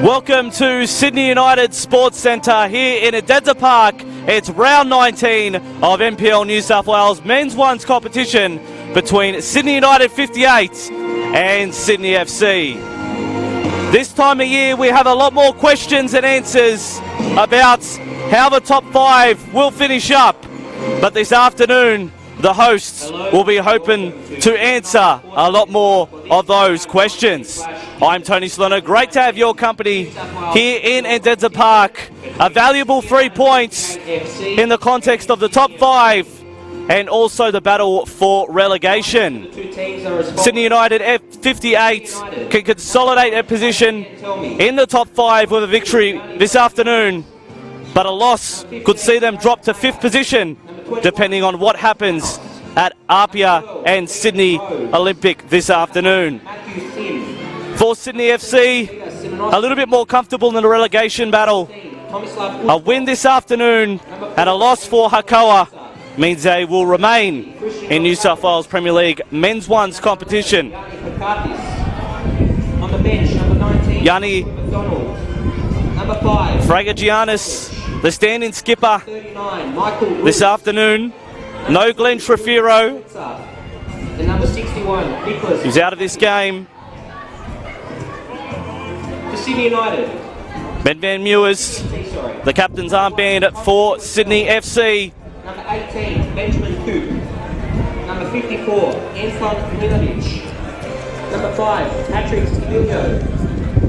Welcome to Sydney United Sports Centre here in Ededza Park. It's round 19 of NPL New South Wales men's ones competition between Sydney United 58 and Sydney FC. This time of year we have a lot more questions and answers about how the top five will finish up. But this afternoon the hosts will be hoping to answer a lot more of those questions. I'm Tony Solano. Great to have your company here in Ededza Park. A valuable 3 points in the context of the top five and also the battle for relegation. Sydney United F58 can consolidate their position in the top five with a victory this afternoon, but a loss could see them drop to fifth position depending on what happens at Apia and Sydney Olympic this afternoon. For Sydney FC, a little bit more comfortable in the relegation battle. A win this afternoon and a loss for Hakoah means they will remain in New South Wales Premier League men's ones competition. Yanni Fragagiannis, the stand-in skipper this afternoon. No Glenn Trefiro. He's out of this game. For Sydney United, Ben Van Mewers, the captain's armband for Sydney FC. number 18, Benjamin Coupe. Number 54, Anton Milinovic. Number 5, Patrick Stilio.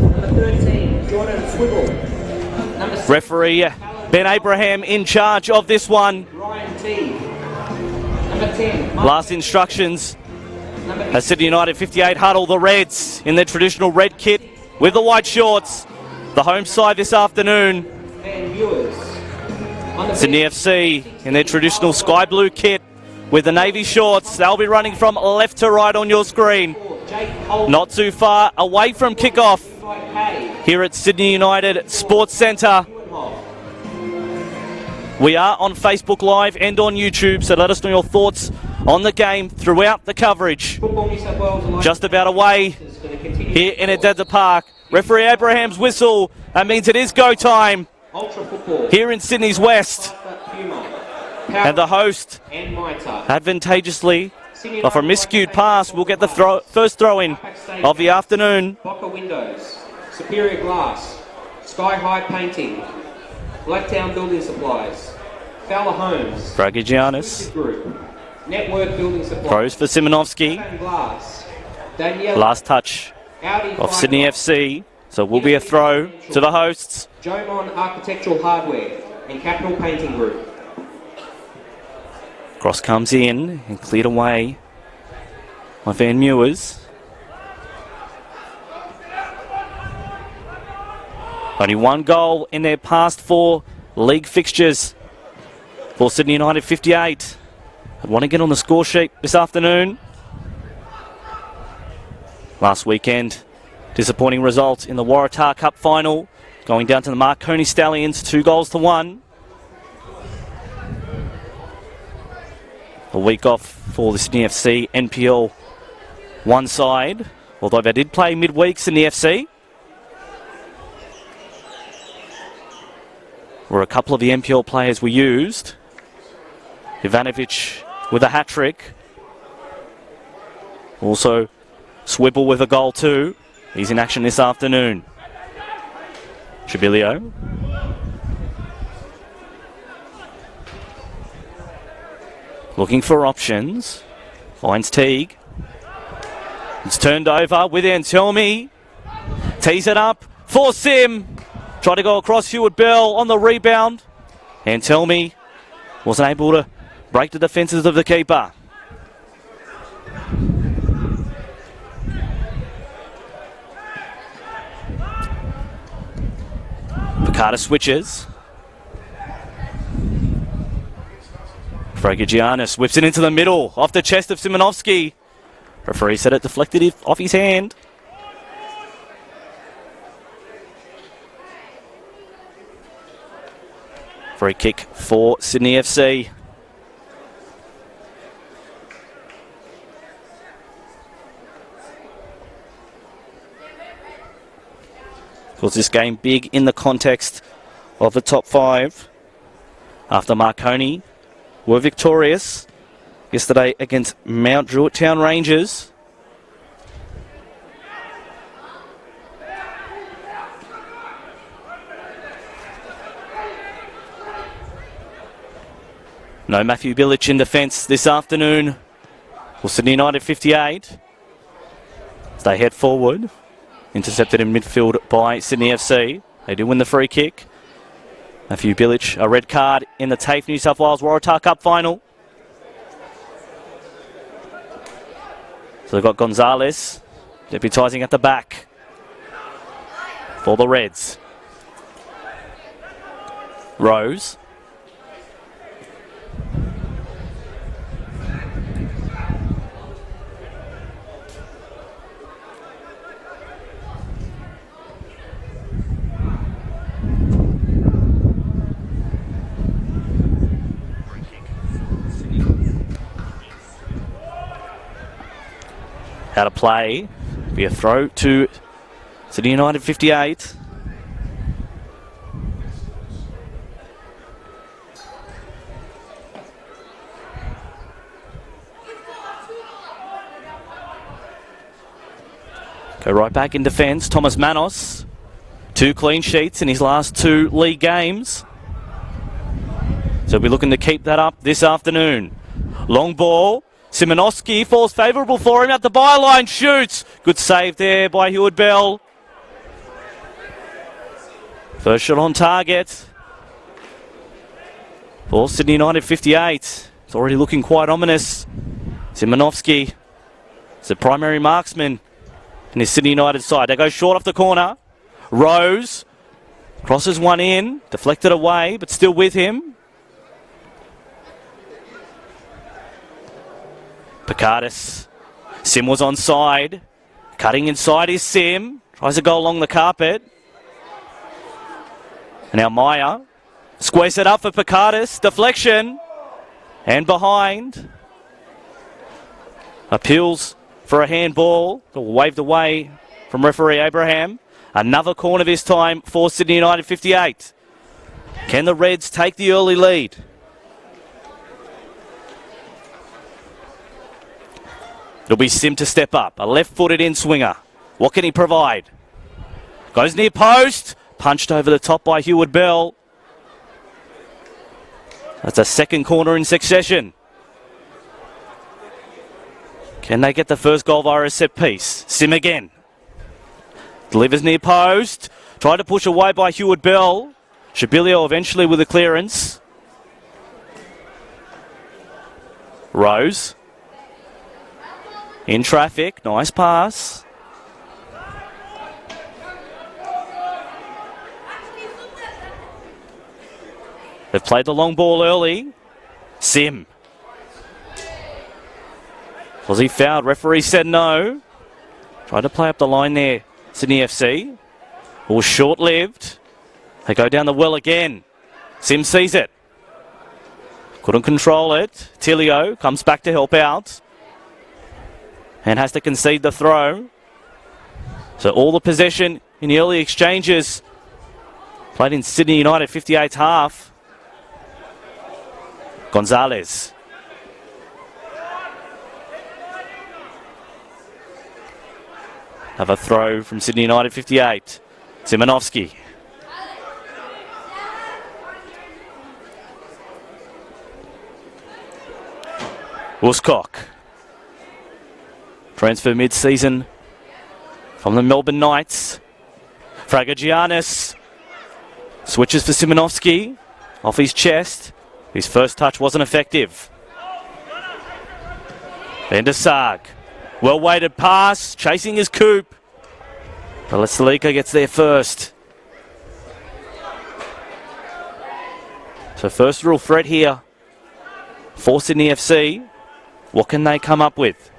Number 13, Jordan Swibble. Number 6, Referee Ben Abraham in charge of this one. Ryan T. Number 10, Mike. Last instructions as Sydney United 58 huddle the Reds in their traditional red kit with the white shorts. The home side this afternoon. Van Mewers. On the Sydney bench, FC in their traditional sky blue kit with the navy shorts. They'll be running from left to right on your screen. Jake Holden. Not too far away from kickoff Paddy. here at Sydney United Sports Centre. We are on Facebook Live and on YouTube, so let us know your thoughts on the game throughout the coverage. Football New South Wales Alliance Just about away for the continued here in Ededza Park. Referee Abraham's whistle, that means it is go time Ultra Football. here in Sydney's West. Puma. And the host, And Mitre. advantageously, off a miscued pass, will get the first throw-in of the afternoon. Boca Windows. Superior Glass. Sky High Painting. Blacktown Building Supplies. Fowler Homes. Fragagiannis Group. Network Building Supplies. throws for Simonovsky. Blacktown Glass. Danielle. Last touch Audi of Sydney FC, so it will be a throw to the hosts. Jomon Architectural Hardware and Capital Painting Group. Cross comes in and cleared away by Van Mewers. Only one goal in their past four league fixtures for Sydney United 58. I want to get on the score sheet this afternoon. Last weekend, disappointing result in the Waratah Cup final, going down to the Marconi Stallions 2-1. A week off for the Sydney FC NPL one side, although they did play midweeks in the FC. Where a couple of the NPL players were used. Ivanovic with a hat-trick. Also, Swibble with a goal too. He's in action this afternoon. Chibilio. Looking for options. Finds Teague. It's turned over with Antelmi. Tees it up for Sim. Tried to go across Heward Bell on the rebound. Antelmi wasn't able to break the defences of the keeper. Picard switches. Fragagiannis whips it into the middle, off the chest of Simonovsky. Referee said it deflected off his hand. Free kick for Sydney FC. Was this game big in the context of the top 5 after Marconi were victorious yesterday against Mount Druitt Town Rangers. No Matthew Bilic in defence this afternoon. Well, Sydney United 58. As they head forward. Intercepted in midfield by Sydney FC. They do win the free kick. Matthew Bilic, a red card in the TAFE New South Wales Waratah Cup final. So they've got Gonzalez deputising at the back for the Reds. Rose. How to play. Be a throw to Sydney United 58. Go right back in defence. Thomas Manos. 2 clean sheets in his last 2 league games. So we'll be looking to keep that up this afternoon. Long ball. Simonovsky falls favourable for him at the byline, shoots. Good save there by Heward Bell. First shot on target. For Sydney United 58. It's already looking quite ominous. Simonovsky is the primary marksman in his Sydney United side. They go short off the corner. Rose crosses one in, deflected away, but still with him. Picardis. Sim was onside. Cutting inside is Sim. Tries to go along the carpet. And now Meyer. Squares it up for Picardis. Deflection. And behind. Appeals for a handball. Waved away from referee Abraham. Another corner this time for Sydney United 58. Can the Reds take the early lead? It'll be Sim to step up. A left-footed in-swinger. What can he provide? Goes near post. Punched over the top by Heward Bell. That's a second corner in succession. Can they get the first goal via a set piece? Sim again. Delivers near post. Tried to push away by Heward Bell. Shabilio eventually with a clearance. Rose. In traffic. Nice pass. They've played the long ball early. Sim. Was he fouled? Referee said no. Tried to play up the line there. Sydney FC. It was short-lived. They go down the well again. Sim sees it. Couldn't control it. Tilio comes back to help out. And has to concede the throw. So all the possession in the early exchanges played in Sydney United 58's half. Gonzalez. Have a throw from Sydney United 58. Simonovsky. Wooscock. Transfer mid-season from the Melbourne Knights. Fragagiannis switches for Simonovsky. Off his chest. His first touch wasn't effective. Van der Sarg. Well-weighted pass. Chasing his Coupe. But Lesalika gets there first. So first real threat here for Sydney FC. What can they come up with?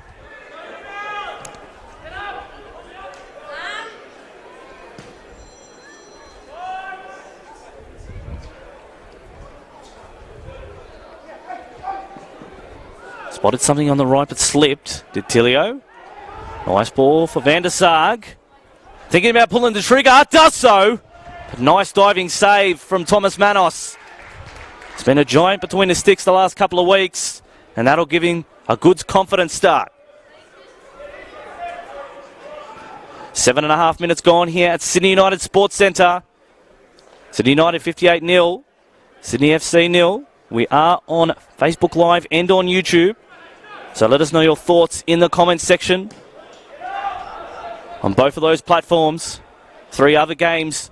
Spotted something on the right but slipped. Did Tilio. Nice ball for Van der Sarg. Thinking about pulling the trigger, does so. But nice diving save from Thomas Manos. It's been a giant between the sticks the last couple of weeks, and that'll give him a good confident start. 7.5 minutes gone here at Sydney United Sports Centre. Sydney United 58-0, Sydney FC 0. We are on Facebook Live and on YouTube. So let us know your thoughts in the comments section on both of those platforms. 3 other games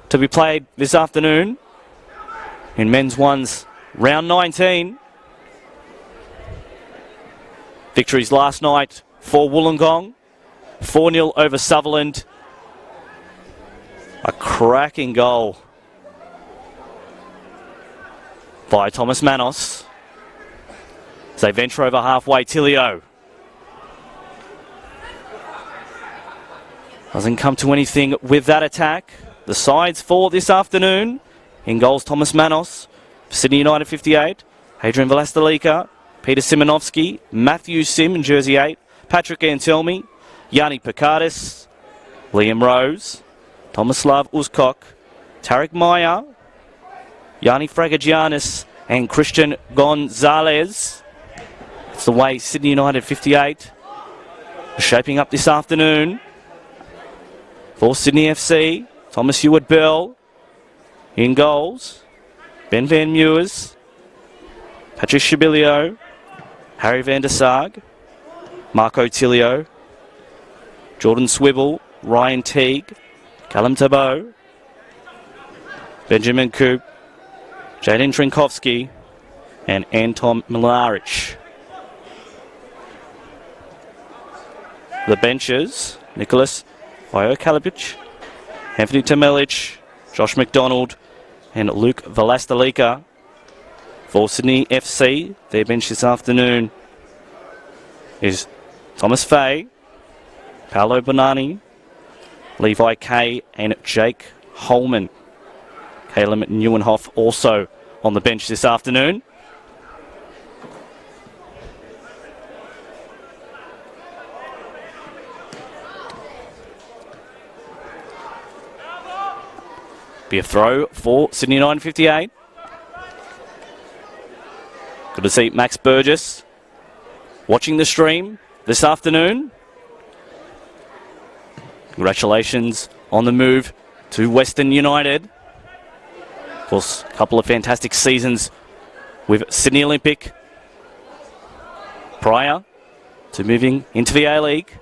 to be played this afternoon in men's ones round 19. Victories last night for Wollongong. 4-0 over Sutherland. A cracking goal by Thomas Manos. As they venture over halfway, Tilio doesn't come to anything with that attack. The sides for this afternoon. In goals, Thomas Manos, Sydney United 58, Adrian Velastelika, Peter Simonovsky, Matthew Sim in jersey 8, Patrick Antelmi, Yanni Picardis, Liam Rose, Tomislav Uskok, Tarek Maya, Yanni Fragagianis and Christian Gonzalez. It's the way Sydney United 58 are shaping up this afternoon. For Sydney FC, Thomas Heward-Bell. In goals, Ben Van Meurs, Patrick Shibilio, Harry van der Sarg, Marco Tilio, Jordan Swibble, Ryan Teague, Callum Tabot, Benjamin Coupe, Jaden Trinkovsky, and Anton Milaric. The benches, Nicholas Iokalic, Anthony Temelic, Josh McDonald and Luke Velastelika. For Sydney FC, their bench this afternoon is Thomas Fay, Paolo Bonani, Levi Kay and Jake Holman. Caleb Neuenhoff also on the bench this afternoon. Be a throw for Sydney 958. Good to see Max Burgess watching the stream this afternoon. Congratulations on the move to Western United. Of course, a couple of fantastic seasons with Sydney Olympic prior to moving into the A-League.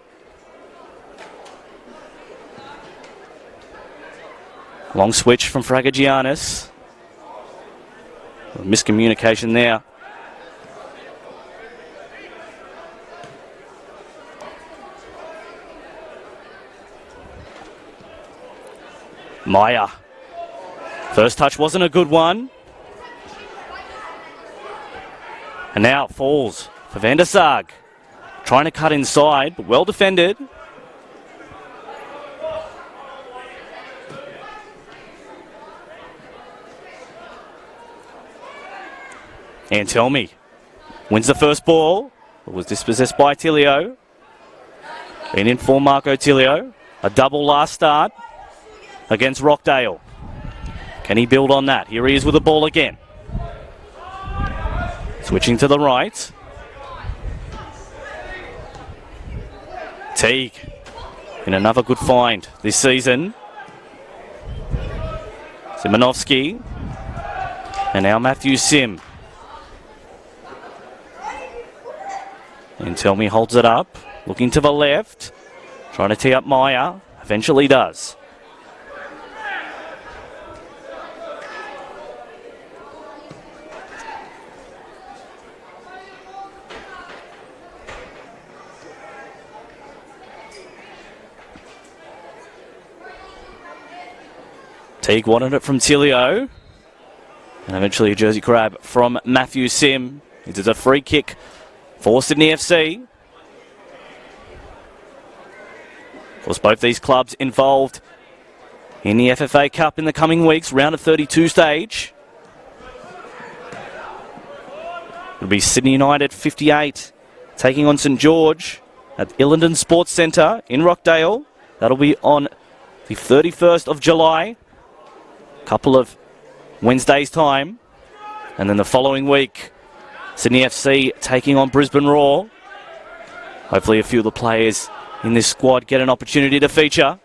Long switch from Fragagianis. Miscommunication there. Maya. First touch wasn't a good one. And now it falls for Van der Sarg. Trying to cut inside, but well defended. Antelmi wins the first ball. It was dispossessed by Tilio. Been in for Marco Tilio. A double last start against Rockdale. Can he build on that? Here he is with the ball again. Switching to the right. Teague in another good find this season. Simonovsky. And now Matthew Sim. And Telmy holds it up, looking to the left, trying to tee up Maya, eventually does. Teague wanted it from Tilio, and eventually a jersey grab from Matthew Sim. It is a free kick for Sydney FC. Of course, both these clubs involved in the FFA Cup in the coming weeks, round of 32 stage. It'll be Sydney United 58 taking on St George at Illington Sports Centre in Rockdale. That'll be on the 31st of July. Couple of Wednesdays' time. And then the following week, Sydney FC taking on Brisbane Roar. Hopefully a few of the players in this squad get an opportunity to feature.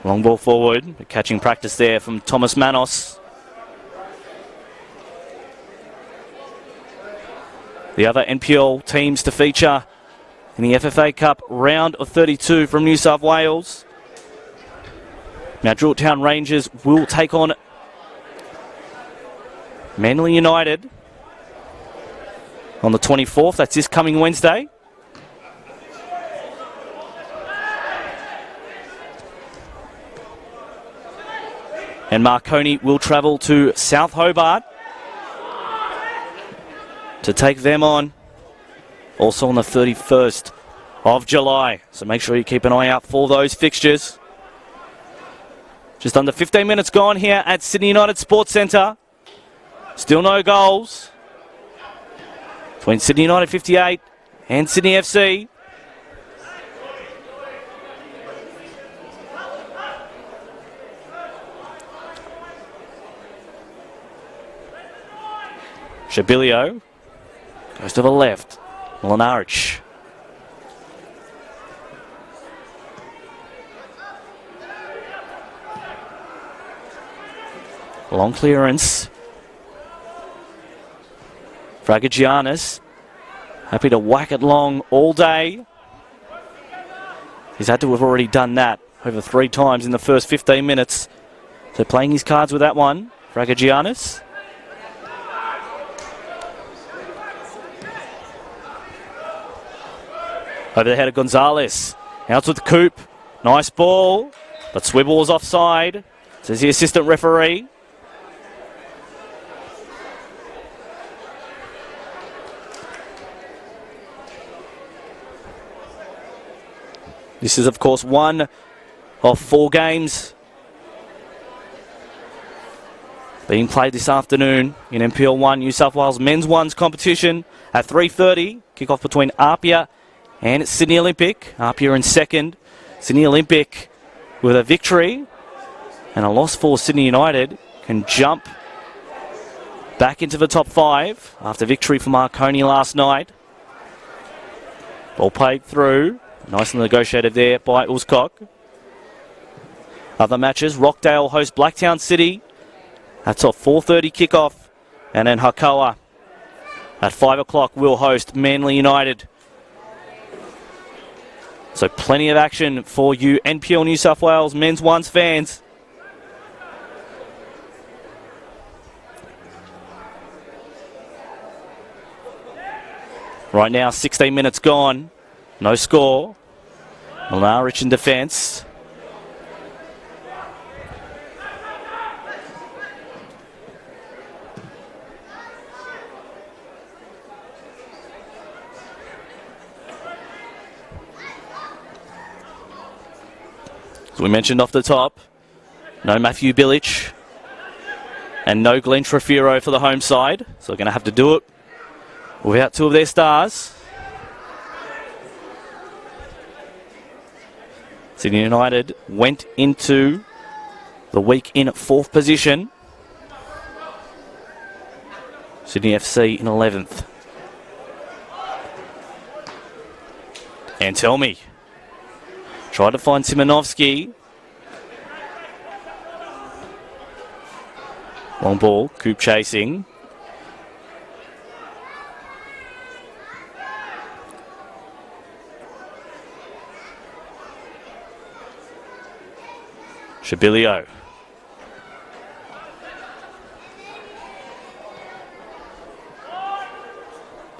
Long ball forward, catching practice there from Thomas Manos. The other NPL teams to feature in the FFA Cup round of 32 from New South Wales. Now Georgetown Rangers will take on Manly United on the 24th. That's this coming Wednesday. And Marconi will travel to South Hobart to take them on. Also on the 31st of July. So make sure you keep an eye out for those fixtures. Just under 15 minutes gone here at Sydney United Sports Centre. Still no goals between Sydney United 58 and Sydney FC. Shabilio goes to the left. Lenarich. Long clearance. Fragagiannis happy to whack it long all day. He's had to have already done that over 3 times in the first 15 minutes. So playing his cards with that one. Fragagiannis. Over the head of Gonzalez. Out with Coupe. Nice ball. But Swibble was offside. Says the assistant referee. This is, of course, one of 4 games being played this afternoon in NPL 1 New South Wales Men's Ones competition at 3:30. Kickoff between Apia and Sydney Olympic. Apia in second. Sydney Olympic with a victory and a loss for Sydney United can jump back into the top 5 after victory for Marconi last night. Ball played through. Nicely negotiated there by Uzcock. Other matches, Rockdale host Blacktown City. That's a 4:30 kickoff. And then Hakoa at 5 o'clock will host Manly United. So plenty of action for you NPL New South Wales Men's Ones fans. Right now, 16 minutes gone. No score. Lenarich in defence. As we mentioned off the top, no Matthew Bilic and no Glenn Trefiro for the home side. So they're going to have to do it without 2 of their stars. Sydney United went into the week in 4th position. Sydney FC in 11th. And tell me. Try to find Simonovsky. Long ball, Coupe chasing. Shabilio.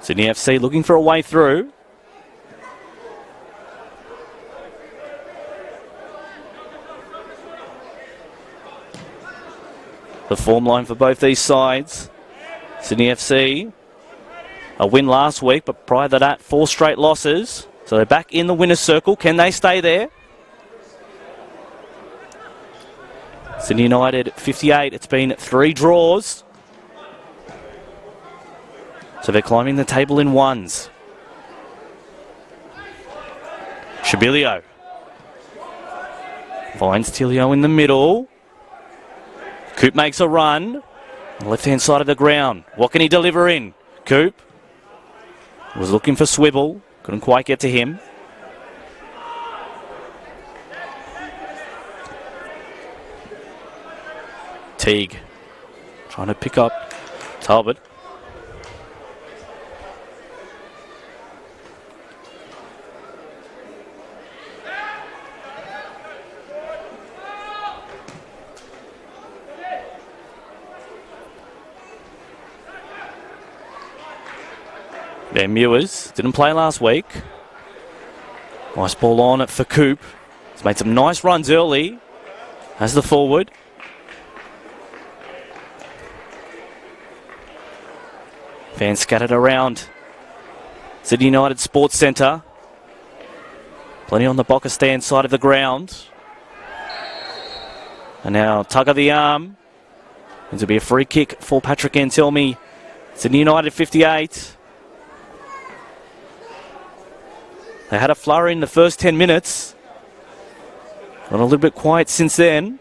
Sydney FC looking for a way through. The form line for both these sides. Sydney FC, a win last week, but prior to that, 4 straight losses. So they're back in the winner's circle. Can they stay there? Sydney United 58. It's been 3 draws. So they're climbing the table in ones. Shabilio finds Tilio in the middle. Coupe makes a run. Left-hand side of the ground. What can he deliver in? Coupe was looking for Swibble. Couldn't quite get to him. Teague trying to pick up Talbot. Van Mewers didn't play last week. Nice ball on it for Coupe. He's made some nice runs early as the forward. Fans scattered around Sydney United Sports Centre. Plenty on the Boccastan side of the ground. And now tug of the arm. This will be a free kick for Patrick Anselmi. Sydney United 58. They had a flurry in the first 10 minutes. Got a little bit quiet since then.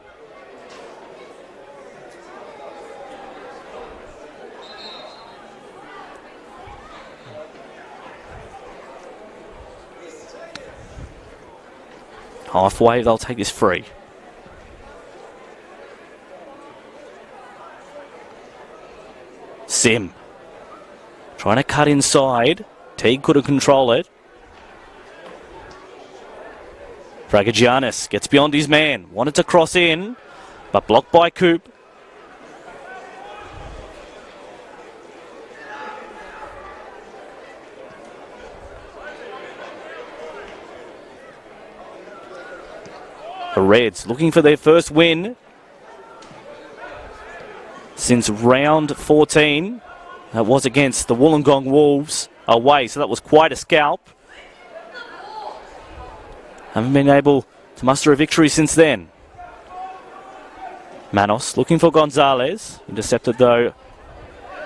Halfway, they'll take this free. Sim trying to cut inside. Teague couldn't control it. Fragagiannis gets beyond his man. Wanted to cross in, but blocked by Coupe. The Reds looking for their first win since round 14. That was against the Wollongong Wolves away, so that was quite a scalp. Haven't been able to muster a victory since then. Manos looking for Gonzalez. Intercepted though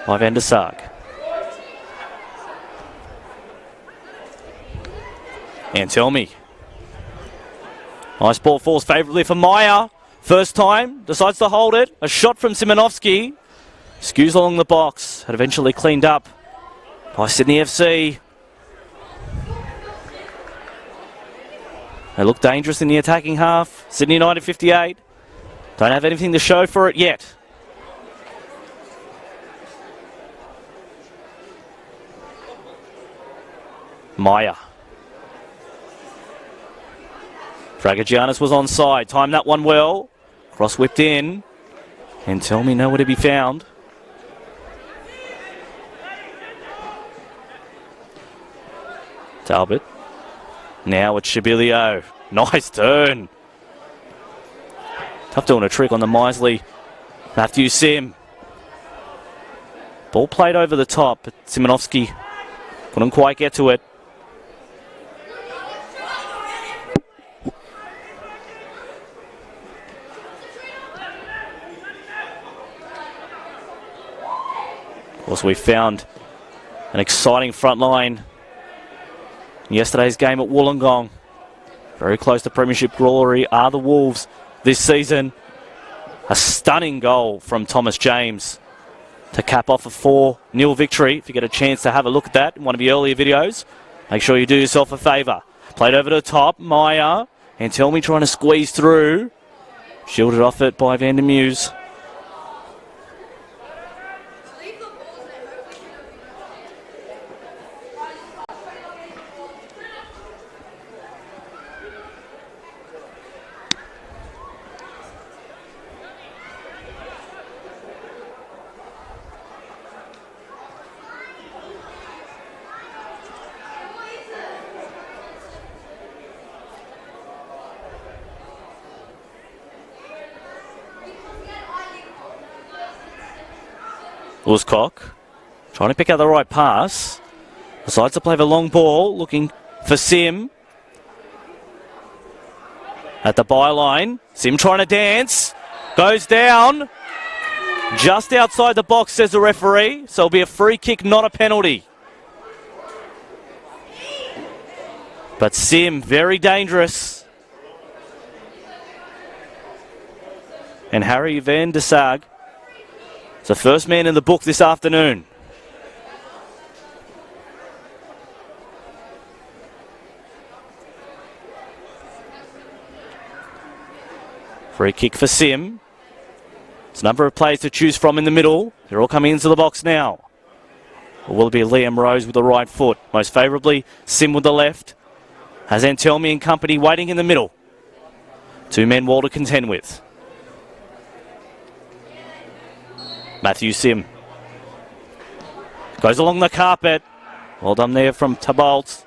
by Van der Sarg. Anselmi. Nice ball falls favourably for Meyer. First time, decides to hold it. A shot from Simonovsky. Skews along the box. Had eventually cleaned up by Sydney FC. They look dangerous in the attacking half. Sydney United 58. Don't have anything to show for it yet. Meyer. Fragagiannis was onside. Timed that one well. Cross whipped in. And tell me nowhere to be found. Talbot. Now it's Shabilio. Nice turn. Tough doing a trick on the Misley. Matthew Sim. Ball played over the top, but Simonovsky couldn't quite get to it. Of course, we found an exciting front line in yesterday's game at Wollongong. Very close to premiership glory are the Wolves this season. A stunning goal from Thomas James to cap off a 4-0 victory. If you get a chance to have a look at that in one of the earlier videos, make sure you do yourself a favour. Played over to the top, Meyer, and Telmy trying to squeeze through. Shielded off it by Van der Mews. Wooscock trying to pick out the right pass. Decides to play the long ball, looking for Sim. At the byline, Sim trying to dance. Goes down. Just outside the box, says the referee. So it'll be a free kick, not a penalty. But Sim, very dangerous. And Harry van der Sag is the first man in the book this afternoon. Free kick for Sim. There's a number of players to choose from in the middle. They're all coming into the box now. Or will it be Liam Rose with the right foot? Most favourably, Sim with the left. Has Antelmi and company waiting in the middle. Two men wall to contend with. Matthew Sim. Goes along the carpet. Well done there from Tabalt.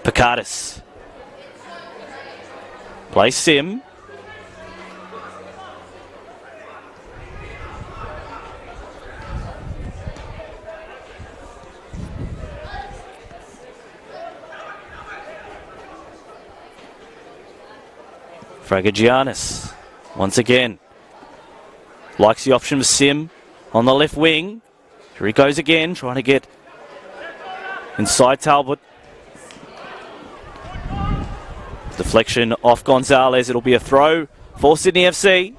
Picardis. Plays Sim. Fragagiannis, once again, likes the option of Sim on the left wing. Here he goes again, trying to get inside Talbot. Deflection off Gonzalez. It'll be a throw for Sydney FC.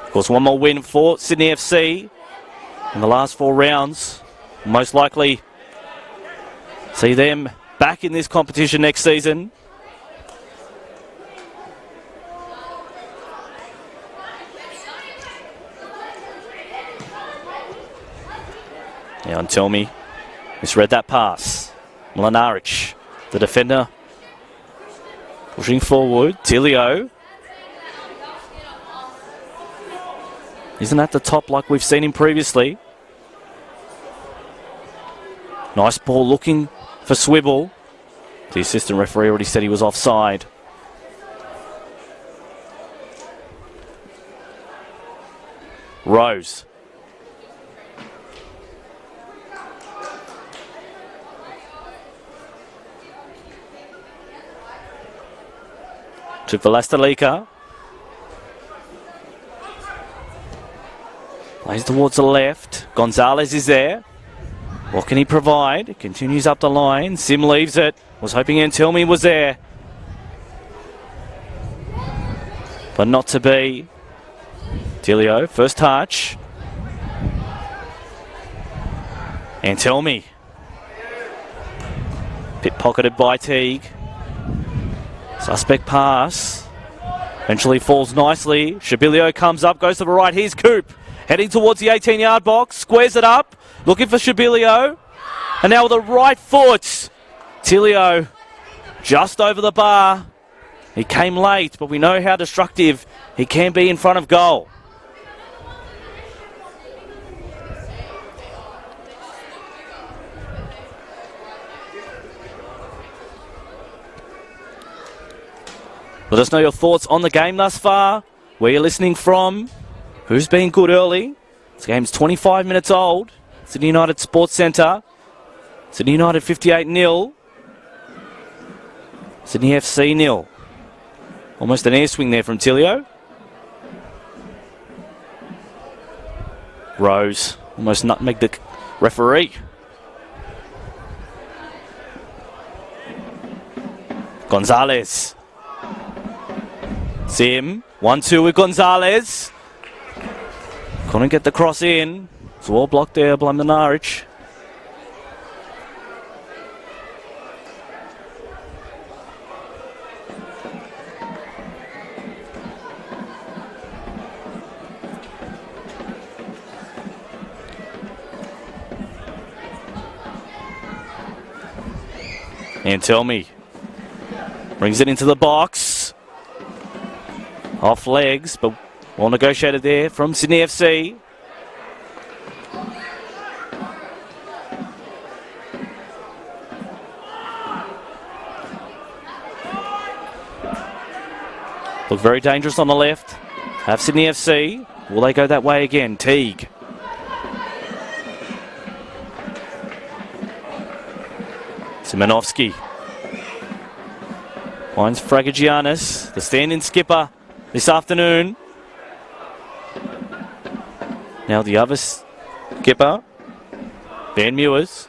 Of course, one more win for Sydney FC in the last 4 rounds. Most likely see them back in this competition next season. Now tell me, misread that pass. Mlinaric, the defender, pushing forward. Tilio isn't at the top like we've seen him previously. Nice ball looking for Swibble. The assistant referee already said he was offside. Rose. To Velastalika. Plays towards the left. Gonzalez is there. What can he provide? Continues up the line. Sim leaves it. Was hoping Antelmi was there. But not to be. Tilio, first touch. Antelmi. Pit pocketed by Teague. Suspect pass. Eventually falls nicely. Shabilio comes up, goes to the right. Here's Coupe. Heading towards the 18-yard box. Squares it up. Looking for Shabilio. And now with the right foot. Tilio just over the bar. He came late, but we know how destructive he can be in front of goal. Let us know your thoughts on the game thus far. Where you're listening from. Who's been good early. This game's 25 minutes old. Sydney United Sports Centre. Sydney United 58-0. Sydney FC 0. Almost an air swing there from Tilio. Rose almost nutmegged the referee. Gonzalez. Sim. 1-2 with Gonzalez. Couldn't get the cross in. It's well blocked there by Mlinaric. Antelmi brings it into the box. Off legs, but well negotiated there from Sydney FC. Look very dangerous on the left. Have Sydney FC. Will they go that way again? Teague. Simonovsky finds Fragagiannis, the stand-in skipper this afternoon. Now the other skipper, Van Mewers.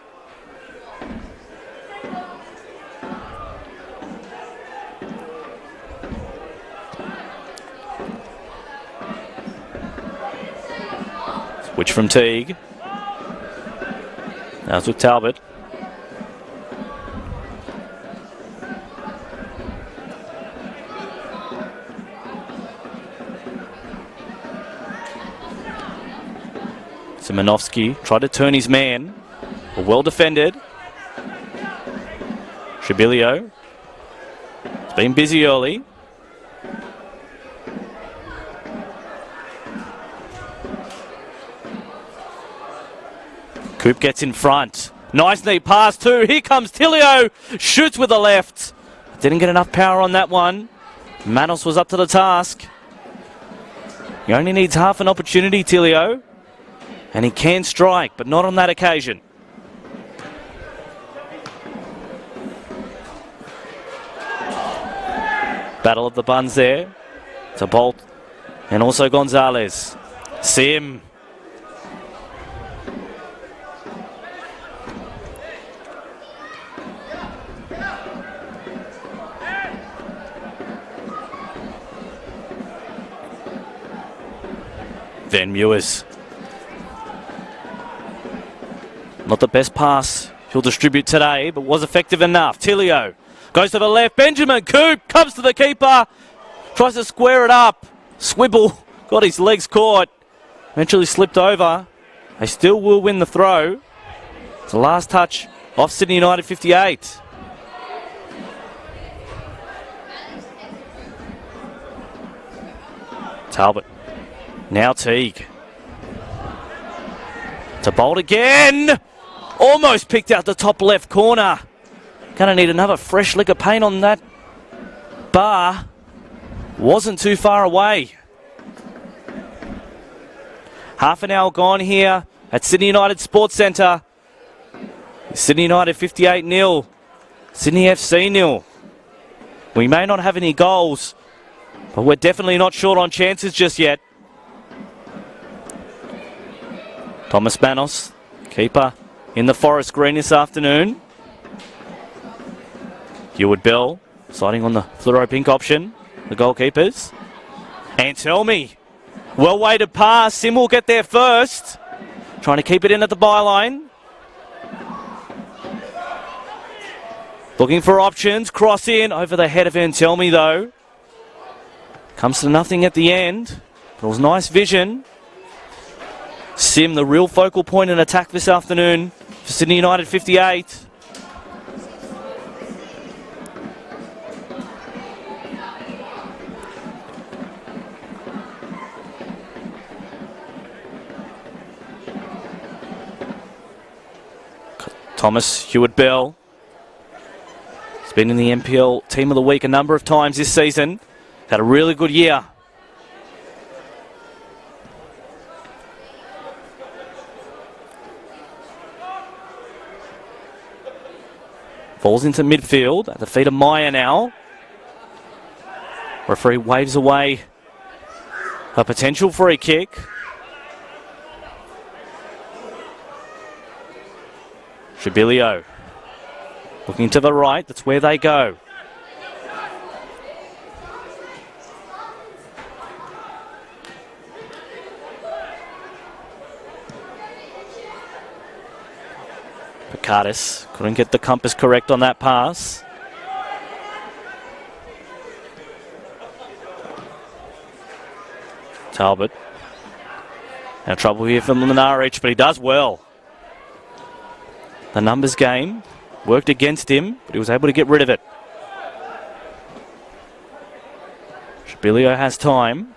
Switch from Teague. Now it's with Talbot. Simonovsky tried to turn his man, but well defended. Shabilio. It's been busy early. Coupe gets in front. Nice neat pass too. Here comes Tilio. Shoots with the left. Didn't get enough power on that one. Manos was up to the task. He only needs half an opportunity, Tilio. And he can strike, but not on that occasion. Battle of the buns there. To Bolt. And also Gonzalez. Sim. Van Mewers. Not the best pass he'll distribute today, but was effective enough. Tilio goes to the left. Benjamin Coupe comes to the keeper. Tries to square it up. Swibble got his legs caught. Eventually slipped over. They still will win the throw. It's the last touch off Sydney United 58. Talbot. Now Teague. To Bolt again. Almost picked out the top left corner. Gonna need another fresh lick of paint on that bar. Wasn't too far away. Half an hour gone here at Sydney United Sports Centre. Sydney United 58-0. Sydney FC 0. We may not have any goals, but we're definitely not short on chances just yet. Thomas Manos, keeper in the forest green this afternoon. Heward Bell, siding on the fluoro pink option, the goalkeepers. And tell me, well weighted pass, Sim will get there first. Trying to keep it in at the byline. Looking for options, cross in, over the head of Antelmi though. Comes to nothing at the end, but it was nice vision. Sim, the real focal point in attack this afternoon for Sydney United 58. Thomas Heward Bell. He's been in the NPL Team of the Week a number of times this season. Had a really good year. Falls into midfield at the feet of Meyer now. Referee waves away a potential free kick. Shabilio looking to the right, that's where they go. Picardis couldn't get the compass correct on that pass. Talbot. Now trouble here for Mlinaric, but he does well. The numbers game worked against him, but he was able to get rid of it. Shabilio has time.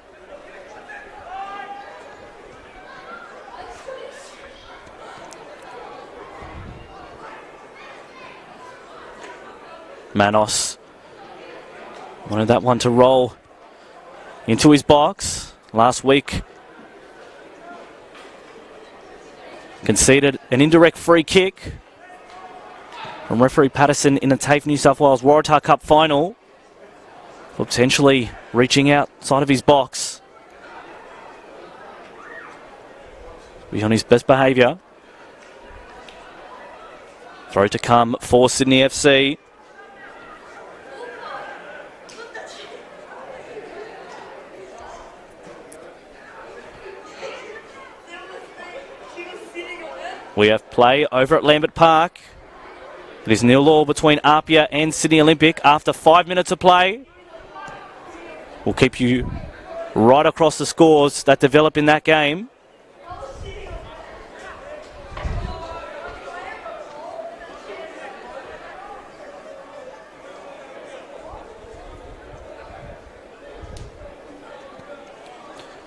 Manos wanted that one to roll into his box. Last week conceded an indirect free kick from referee Patterson in the TAFE New South Wales Waratah Cup final. Potentially reaching outside of his box. Be on his best behaviour. Throw to come for Sydney FC. We have play over at Lambert Park. It is 0-0 between Apia and Sydney Olympic after 5 minutes of play. We'll keep you right across the scores that develop in that game.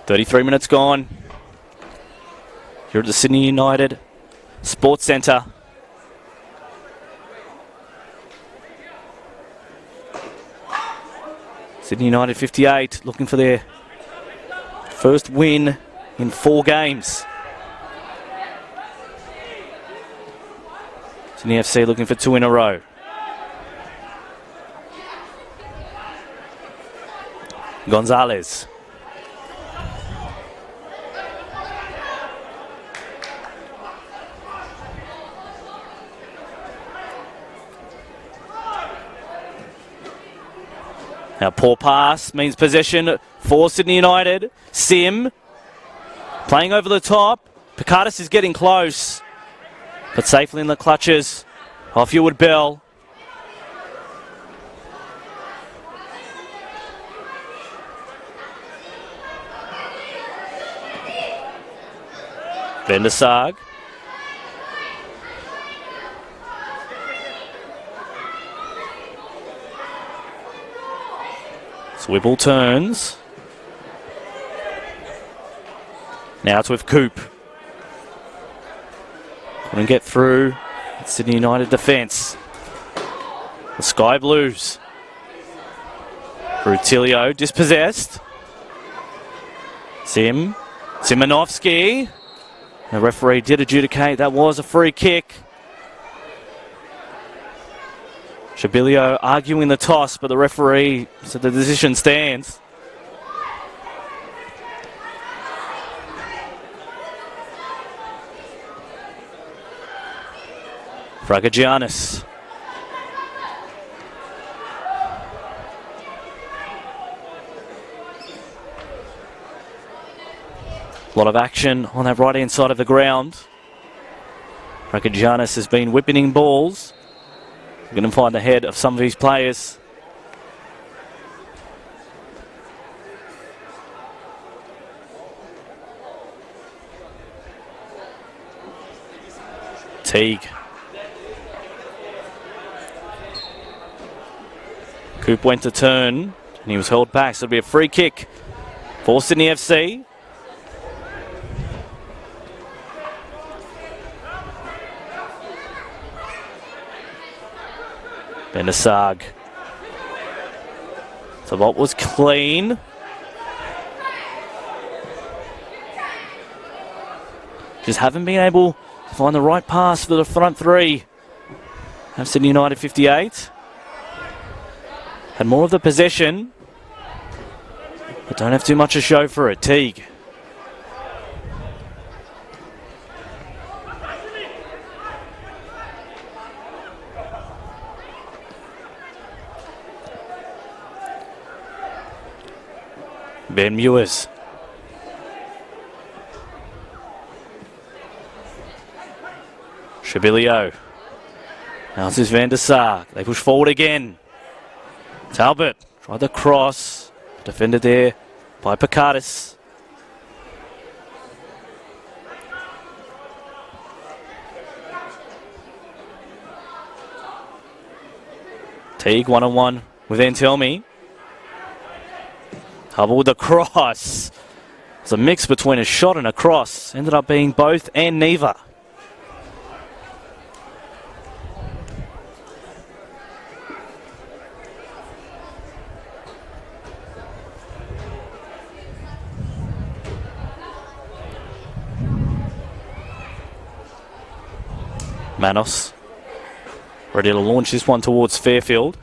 "33 minutes gone. Here at the Sydney United Sports Centre. Sydney United 58 looking for their first win in 4 games. Sydney FC looking for 2 in a row. Gonzalez. Now, poor pass means possession for Sydney United. Sim playing over the top. Picardis is getting close, but safely in the clutches of Heward Bell. Van der Sarg. Swibble turns. Now it's with Coupe. Couldn't get through Sydney United defence. The Sky Blues. Rutilio dispossessed. Simonovsky. The referee did adjudicate that was a free kick. Shabilio arguing the toss, but the referee said the decision stands. Fragagiannis. A lot of action on that right-hand side of the ground. Fragagiannis has been whipping in balls. We're going to find the head of some of his players. Teague. Coupe went to turn and he was held back, so it'll be a free kick for Sydney FC. Van der Sarg. So what was clean. Just haven't been able to find the right pass for the front three. Have Sydney United 58. Had more of the possession, but don't have too much to show for it. Teague. Ben Mewers. Shabilio. Now this is Van der Sarg. They push forward again. Talbot tried the cross. Defended there by Picardis. Teague one-on-one with Antelmi. Hubble with the cross. It's a mix between a shot and a cross. Ended up being both and neither. Manos ready to launch this one towards Fairfield.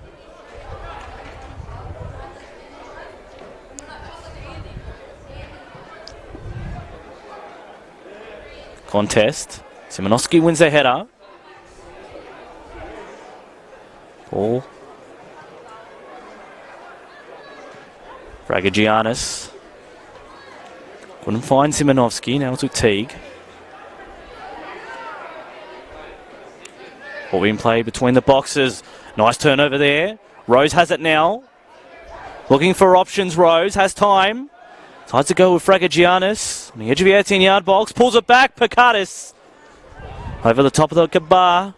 contest. Simonovsky wins the header. Ball. Fragagiannis. Couldn't find Simonovsky. Now to Teague. Ball being played between the boxes. Nice turnover there. Rose has it now. Looking for options. Rose has time. Decides to go with Fragagiannis. On the edge of the 18-yard box. Pulls it back. Picardis. Over the top of the Kabar.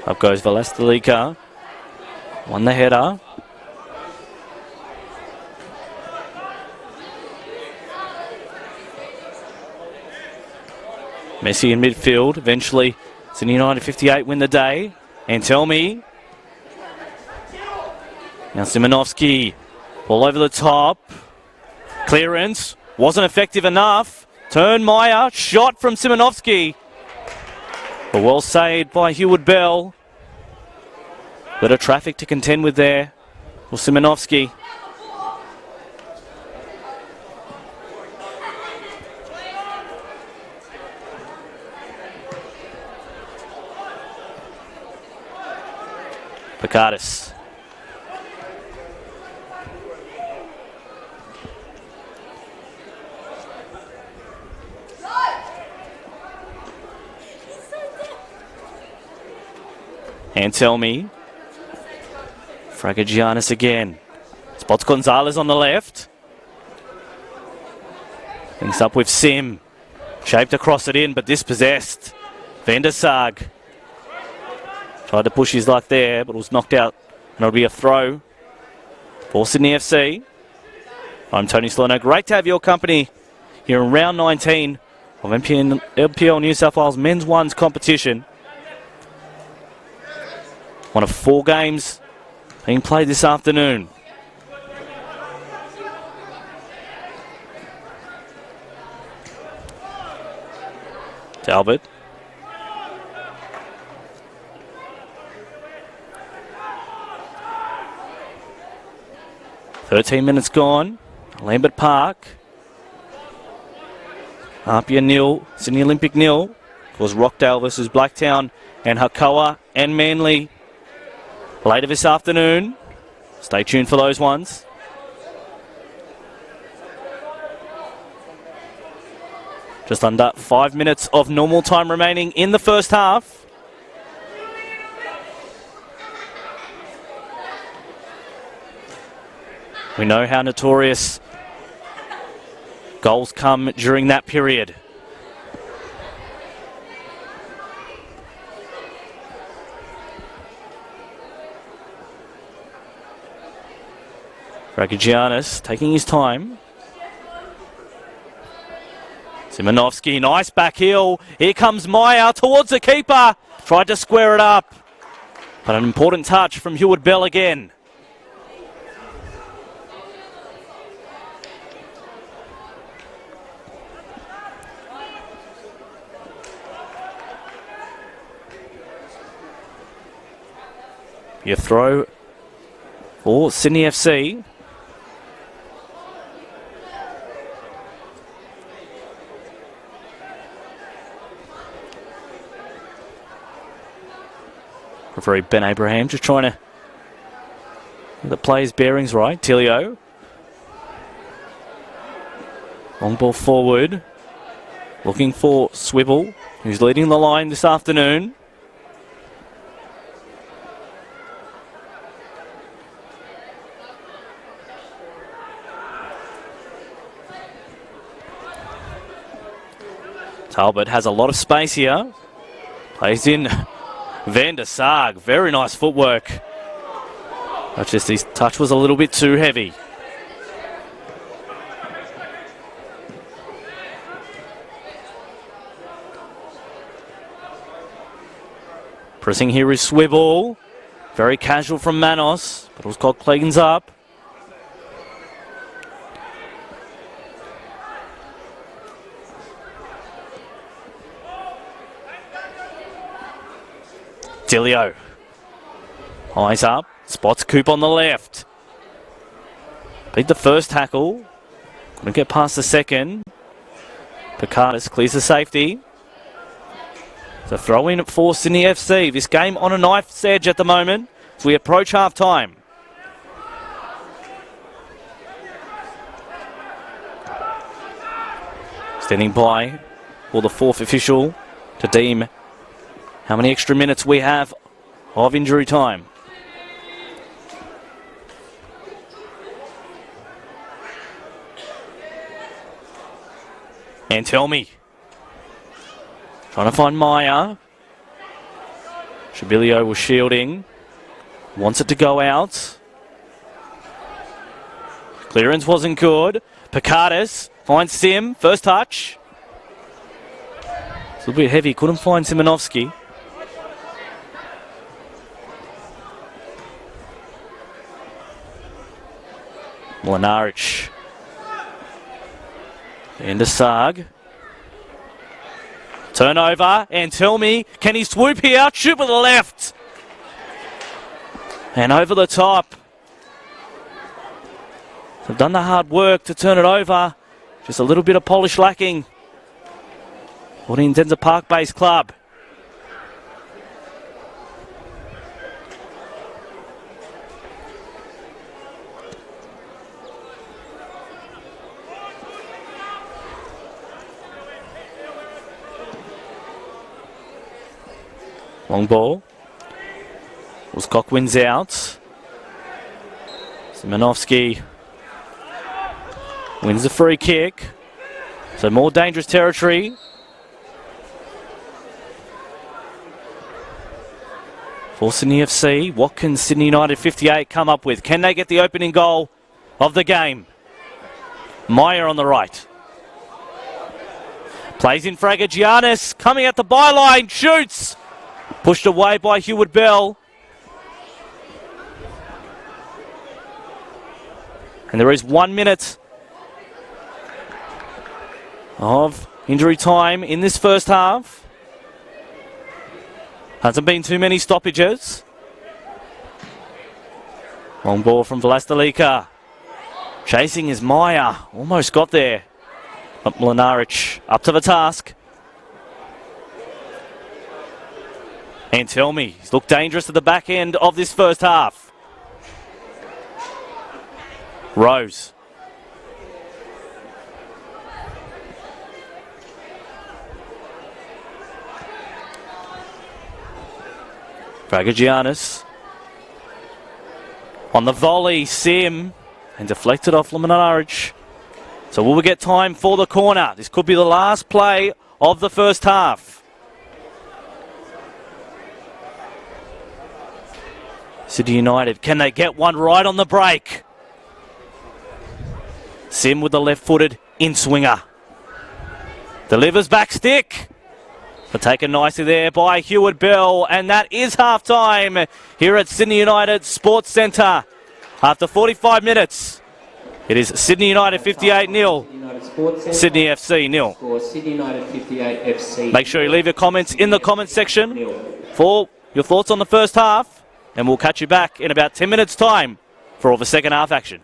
Up goes Velastelika. Won the header. Messi in midfield. Eventually, Sydney United 58 win the day. And tell me. Now Simonovsky. Ball over the top. Clearance. Wasn't effective enough. Turn Meyer. Shot from Simonovsky. But well saved by Heward Bell. Bit of traffic to contend with there for Simonovsky. Picardis. Anselmi. Fragagiannis again. Spots Gonzalez on the left. Links up with Sim. Shaped to cross it in, but dispossessed. Van der Sag. Tried to push his luck there, but was knocked out. And it'll be a throw for Sydney FC. I'm Tony Salerno. Great to have your company here in round 19 of NPL New South Wales Men's Ones competition. One of 4 games being played this afternoon. Talbot. "13 minutes gone. Lambert Park. Apia nil. Sydney Olympic nil. Of course, Rockdale versus Blacktown and Hakoah and Manly later this afternoon. Stay tuned for those ones. Just under 5 minutes of normal time remaining in the first half. We know how notorious goals come during that period. Fragagiannis taking his time. Simonovsky, nice back heel. Here comes Meyer towards the keeper. Tried to square it up. But an important touch from Heward Bell again. Your throw for Sydney FC. Referee Ben Abraham just trying to get the players' bearings right. Tilio. Long ball forward. Looking for Swibble, who's leading the line this afternoon. Talbot has a lot of space here. Plays in Van der Sag. Very nice footwork. But just his touch was a little bit too heavy. Pressing here is Swibble. Very casual from Manos, but Alscott cleans up. Dilio. Eyes up. Spots Coupe on the left. Beat the first tackle. Couldn't get past the second. Picardis clears the safety. So throw in for Sydney FC. This game on a knife's edge at the moment as we approach half time. Standing by for the fourth official to deem how many extra minutes we have of injury time. And tell me. Trying to find Maya. Shabilio was shielding. Wants it to go out. Clearance wasn't good. Picardis finds Sim. First touch. It's a little bit heavy. Couldn't find Simonovsky. Mlinaric. Into Sarg. Turnover, and tell me, can he swoop here? Shoot with the left. And over the top. They've done the hard work to turn it over. Just a little bit of polish lacking for the Intenza Park-based club. Long ball. Alscott wins out. Simonovsky wins the free kick. So more dangerous territory. For Sydney FC, what can Sydney United 58 come up with? Can they get the opening goal of the game? Meyer on the right. Plays in Fragagiannis, coming at the byline, shoots! Pushed away by Heward Bell. And there is 1 minute of injury time in this first half. Hasn't been too many stoppages. Long ball from Vlastelica. Chasing is Maya. Almost got there. But Mlinaric up to the task. And tell me, he's looked dangerous at the back end of this first half. Rose. Fragagiannis. On the volley, Sim. And deflected off Mlinaric. So will we get time for the corner? This could be the last play of the first half. Sydney United, can they get one right on the break? Sim with the left-footed in-swinger. Delivers back stick. But taken nicely there by Heward Bell. And that is half-time here at Sydney United Sports Centre. After 45 minutes, it is Sydney United 58-0. Sydney FC 0. Sydney United 58 FC. Make sure you leave your comments in the comments section for your thoughts on the first half. And we'll catch you back in about 10 minutes' time for all the second half action.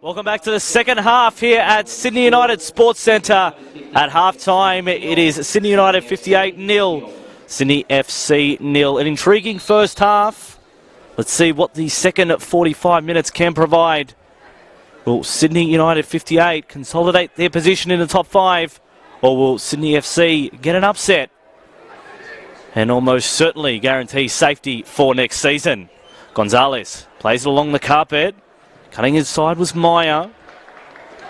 Welcome back to the second half here at Sydney United Sports Centre. At half-time, it is Sydney United 58-0, Sydney FC 0. An intriguing first half. Let's see what the second 45 minutes can provide. Will Sydney United 58 consolidate their position in the top 5, or will Sydney FC get an upset and almost certainly guarantee safety for next season? Gonzalez plays it along the carpet. Cutting inside was Meyer.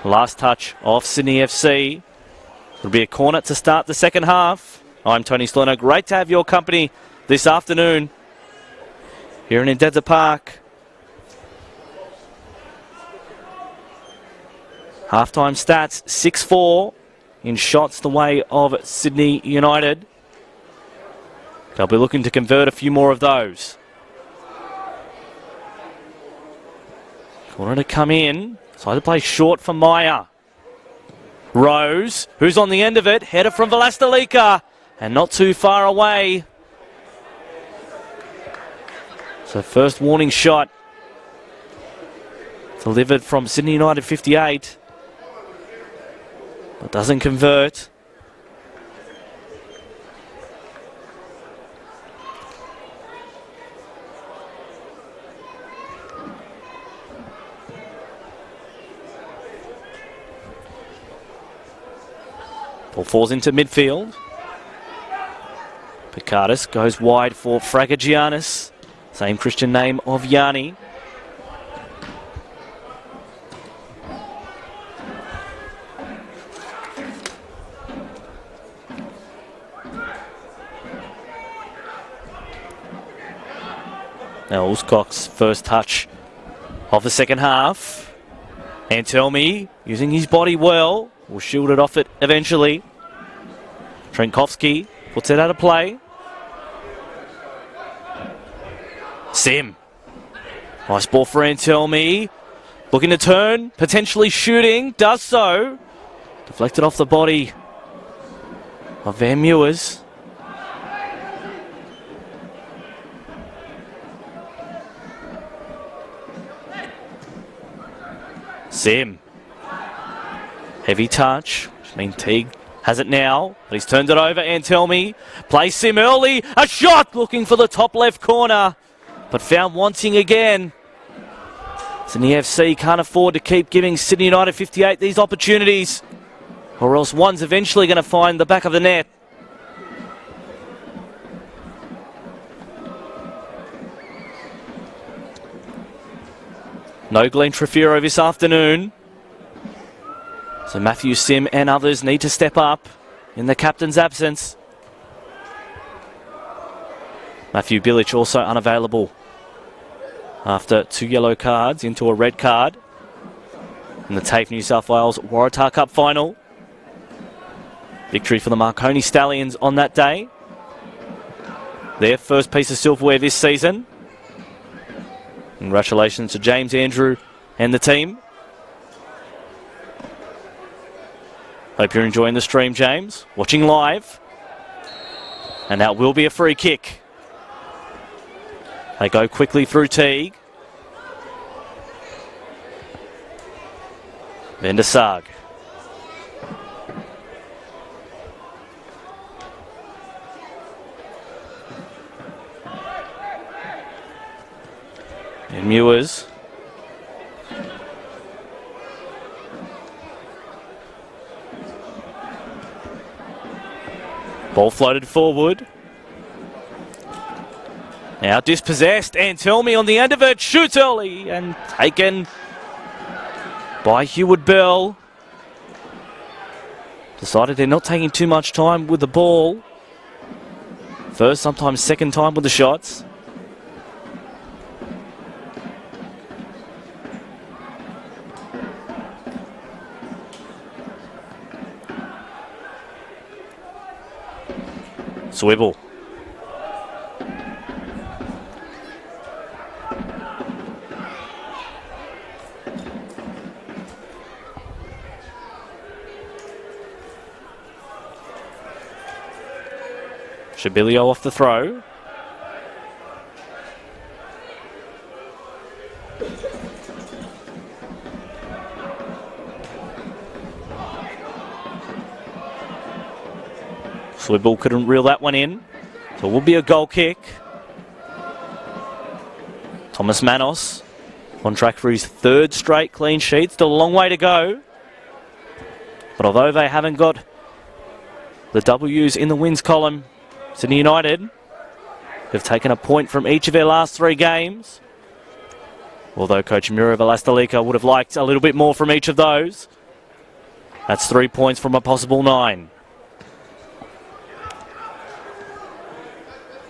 Last touch off Sydney FC. It'll be a corner to start the second half. I'm Tony Slerno. Great to have your company this afternoon here in Edeza Park. Halftime stats, 6-4 in shots the way of Sydney United. They'll be looking to convert a few more of those. Corner to come in. Side to play short for Meyer. Rose, who's on the end of it. Header from Velastelika. And not too far away. So first warning shot. Delivered from Sydney United 58. But doesn't convert. Ball falls into midfield. Picardis goes wide for Fragagiannis. Same Christian name of Yanni. Now Ulscock's first touch of the second half. Antelmi using his body well. Will shield it off it eventually. Trenkovsky puts it out of play. Sim. Nice ball for Antelmi. Looking to turn, potentially shooting. Does so. Deflected off the body of Van Mewers. Sim. Heavy touch, which means Teague has it now, but he's turned it over. Antelmi plays Sim early. A shot looking for the top left corner, but found wanting again. Sydney FC can't afford to keep giving Sydney United 58 these opportunities, or else one's eventually going to find the back of the net. No Glenn Trefiro this afternoon. So Matthew Sim and others need to step up in the captain's absence. Matthew Bilic also unavailable after 2 yellow cards into a red card in the TAFE New South Wales Waratah Cup final. Victory for the Marconi Stallions on that day. Their first piece of silverware this season. Congratulations to James Andrew and the team. Hope you're enjoying the stream, James. Watching live. And that will be a free kick. They go quickly through Teague. Van der Sag. And Mewers. Ball floated forward. Now dispossessed. Antelmi on the end of it. Shoots early and taken by Heward Bell. Decided they're not taking too much time with the ball. First, sometimes second time with the shots. Swibble. Shabilio off the throw. Swibble couldn't reel that one in. So it will be a goal kick. Thomas Manos on track for his third straight clean sheet. Still a long way to go. But although they haven't got the W's in the wins column, Sydney United have taken a point from each of their last 3 games. Although Coach Miro Velastalika would have liked a little bit more from each of those. That's 3 points from a possible 9.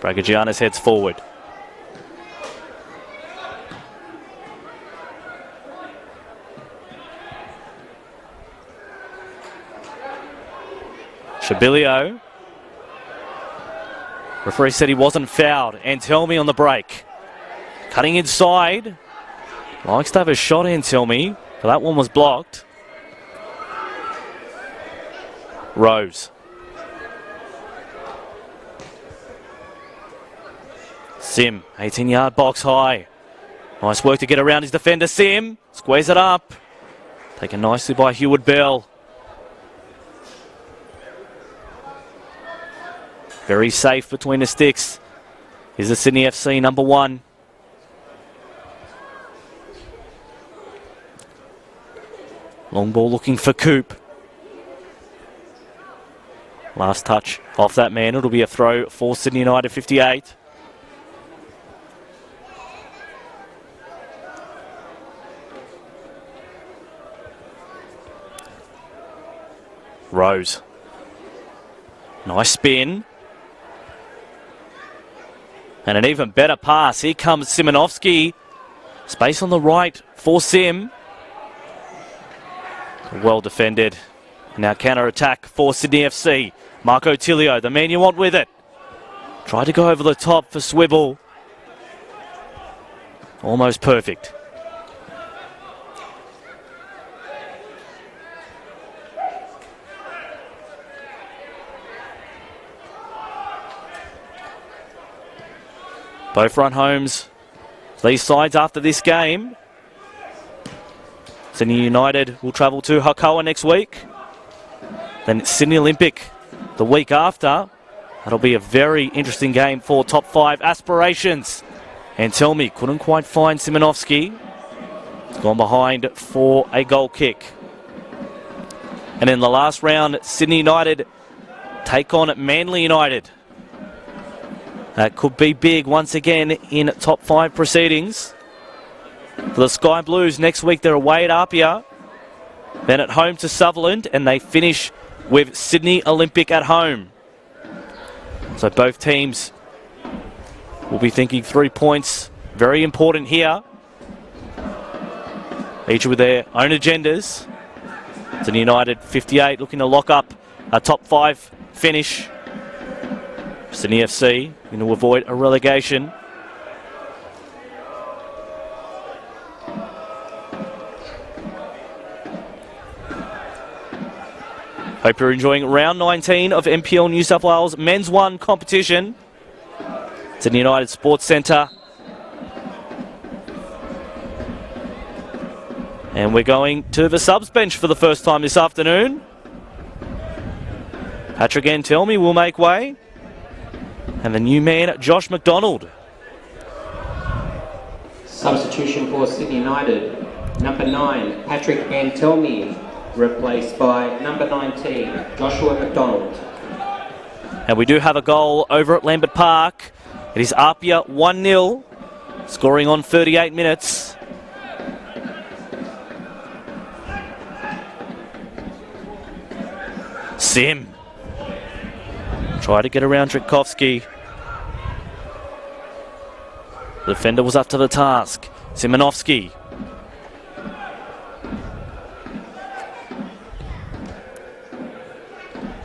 Bragagianis heads forward. Shabilio. Referee said he wasn't fouled. Antelmi on the break. Cutting inside. Likes to have a shot, Antelmi, but that one was blocked. Rose. Sim, 18-yard box high. Nice work to get around his defender, Sim. Squares it up. Taken nicely by Heward Bell. Very safe between the sticks is the Sydney FC number 1. Long ball looking for Coupe. Last touch off that man. It'll be a throw for Sydney United 58. Rose. Nice spin. And an even better pass. Here comes Simonovsky. Space on the right for Sim. Well defended. Now counter-attack for Sydney FC. Marco Tilio, the man you want with it. Tried to go over the top for Swibble. Almost perfect. Both run homes. These sides after this game. Sydney United will travel to Hakawa next week. Then Sydney Olympic the week after. That'll be a very interesting game for top 5 aspirations. And tell me, couldn't quite find Simonovsky. He's gone behind for a goal kick. And in the last round, Sydney United take on Manly United. That could be big once again in top 5 proceedings. For the Sky Blues, next week they're away at Apia, then at home to Sutherland, and they finish with Sydney Olympic at home. So both teams will be thinking 3 points, very important here. Each with their own agendas. Sydney United 58 looking to lock up a top 5 finish. Sydney FC going to avoid a relegation. Hope you're enjoying round 19 of NPL New South Wales Men's 1 competition. Sydney United Sports Centre. And we're going to the subs bench for the first time this afternoon. Patrick Antelmi will make way. And the new man, Josh McDonald. Substitution for Sydney United. Number 9, Patrick Antelmi, replaced by number 19, Joshua McDonald. And we do have a goal over at Lambert Park. It is Apia 1-0, scoring on 38 minutes. Sim. Try to get around Tritkovsky. The defender was up to the task. Simonovsky.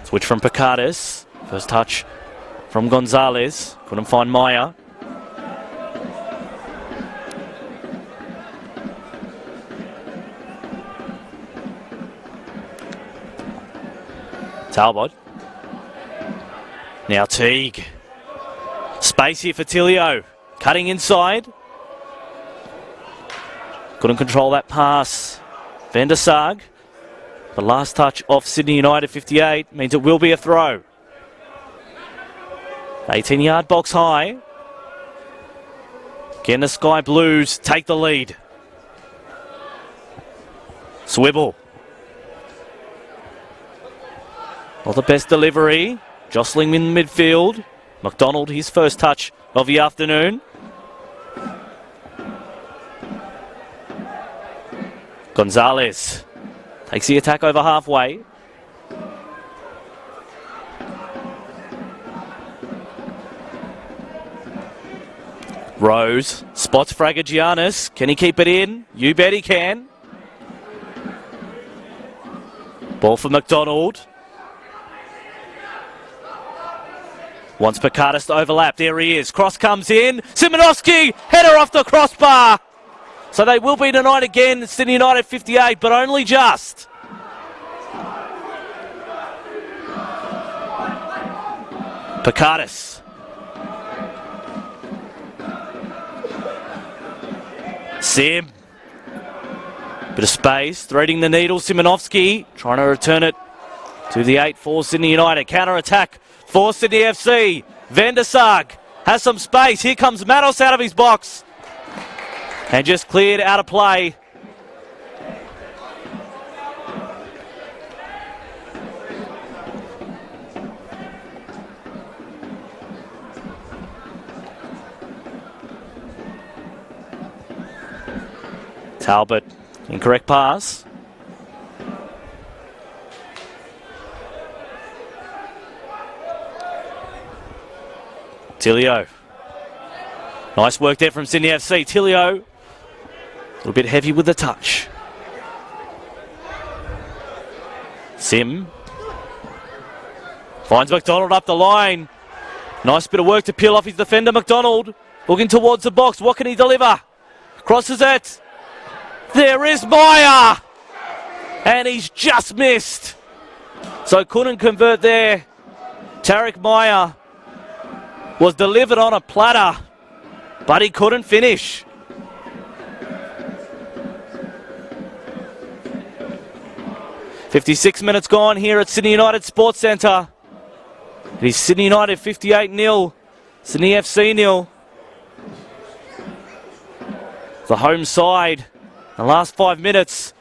Switch from Picardis. First touch from Gonzalez. Couldn't find Meyer. Talbot. Now Teague. Space here for Tilio. Cutting inside. Couldn't control that pass. Van der Sarg. The last touch off Sydney United 58 means it will be a throw. 18-yard box high. Again, the Sky Blues take the lead. Swibble. Not the best delivery. Jostling in midfield. McDonald, his first touch of the afternoon. Gonzalez takes the attack over halfway. Rose spots Fragagiannis. Can he keep it in? You bet he can. Ball for McDonald. Wants Picardis to overlap. There he is. Cross comes in. Simonovsky, header off the crossbar. So they will be tonight again. Sydney United 58, but only just. Picardis. Sim. Bit of space. Threading the needle. Simonovsky trying to return it to the 8 for Sydney United. Counter attack for Sydney FC. Van der Sar has some space. Here comes Manos out of his box. And just cleared out of play. Talbot, incorrect pass. Tilio. Nice work there from Sydney FC. Tilio, a little bit heavy with the touch. Sim. Finds McDonald up the line. Nice bit of work to peel off his defender, McDonald. Looking towards the box. What can he deliver? Crosses it. There is Meyer. And he's just missed. So couldn't convert there. Tarek Meyer was delivered on a platter, but he couldn't finish. "56 minutes gone here at Sydney United Sports Centre. It is Sydney United 58-0, Sydney FC 0. The home side, the last 5 minutes,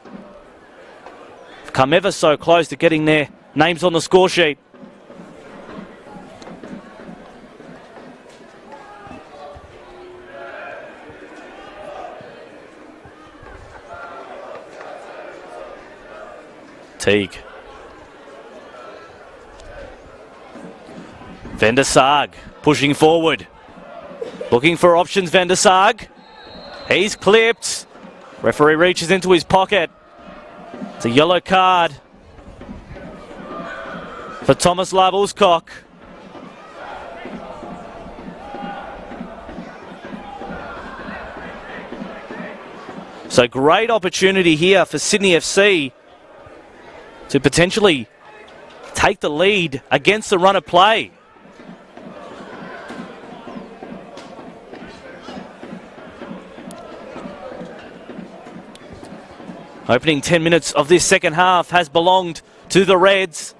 have come ever so close to getting their names on the score sheet. Teague. Van der Sar pushing forward. Looking for options, Van der Sar. He's clipped. Referee reaches into his pocket. It's a yellow card for Thomas Labuscock. So great opportunity here for Sydney FC to potentially take the lead against the run of play. Opening 10 minutes of this second half has belonged to the Reds,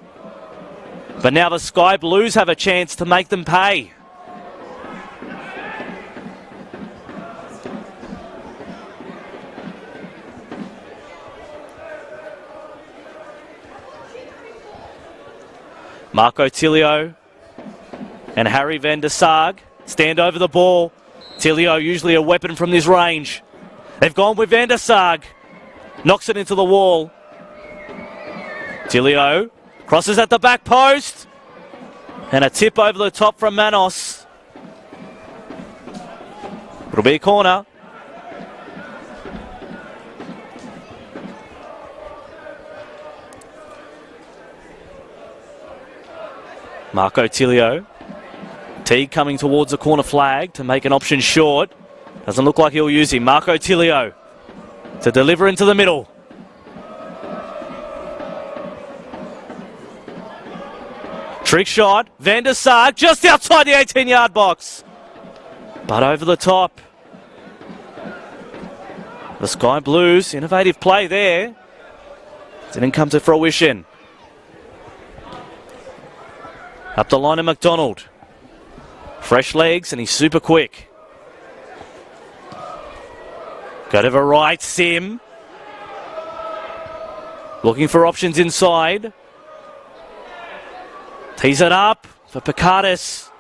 but now the Sky Blues have a chance to make them pay. Marco Tilio and Harry Van der Sar stand over the ball. Tilio, usually a weapon from this range. They've gone with Van der Sar. Knocks it into the wall. Tilio crosses at the back post. And a tip over the top from Manos. It'll be a corner. Marco Tilio. Teague coming towards the corner flag to make an option short. Doesn't look like he'll use him. Marco Tilio to deliver into the middle. Trick shot. Van der Sar just outside the 18-yard box. But over the top. The Sky Blues, innovative play there. Didn't come to fruition. Up the line of McDonald. Fresh legs and he's super quick. Go to the right, Sim. Looking for options inside. Tees it up for Picardis.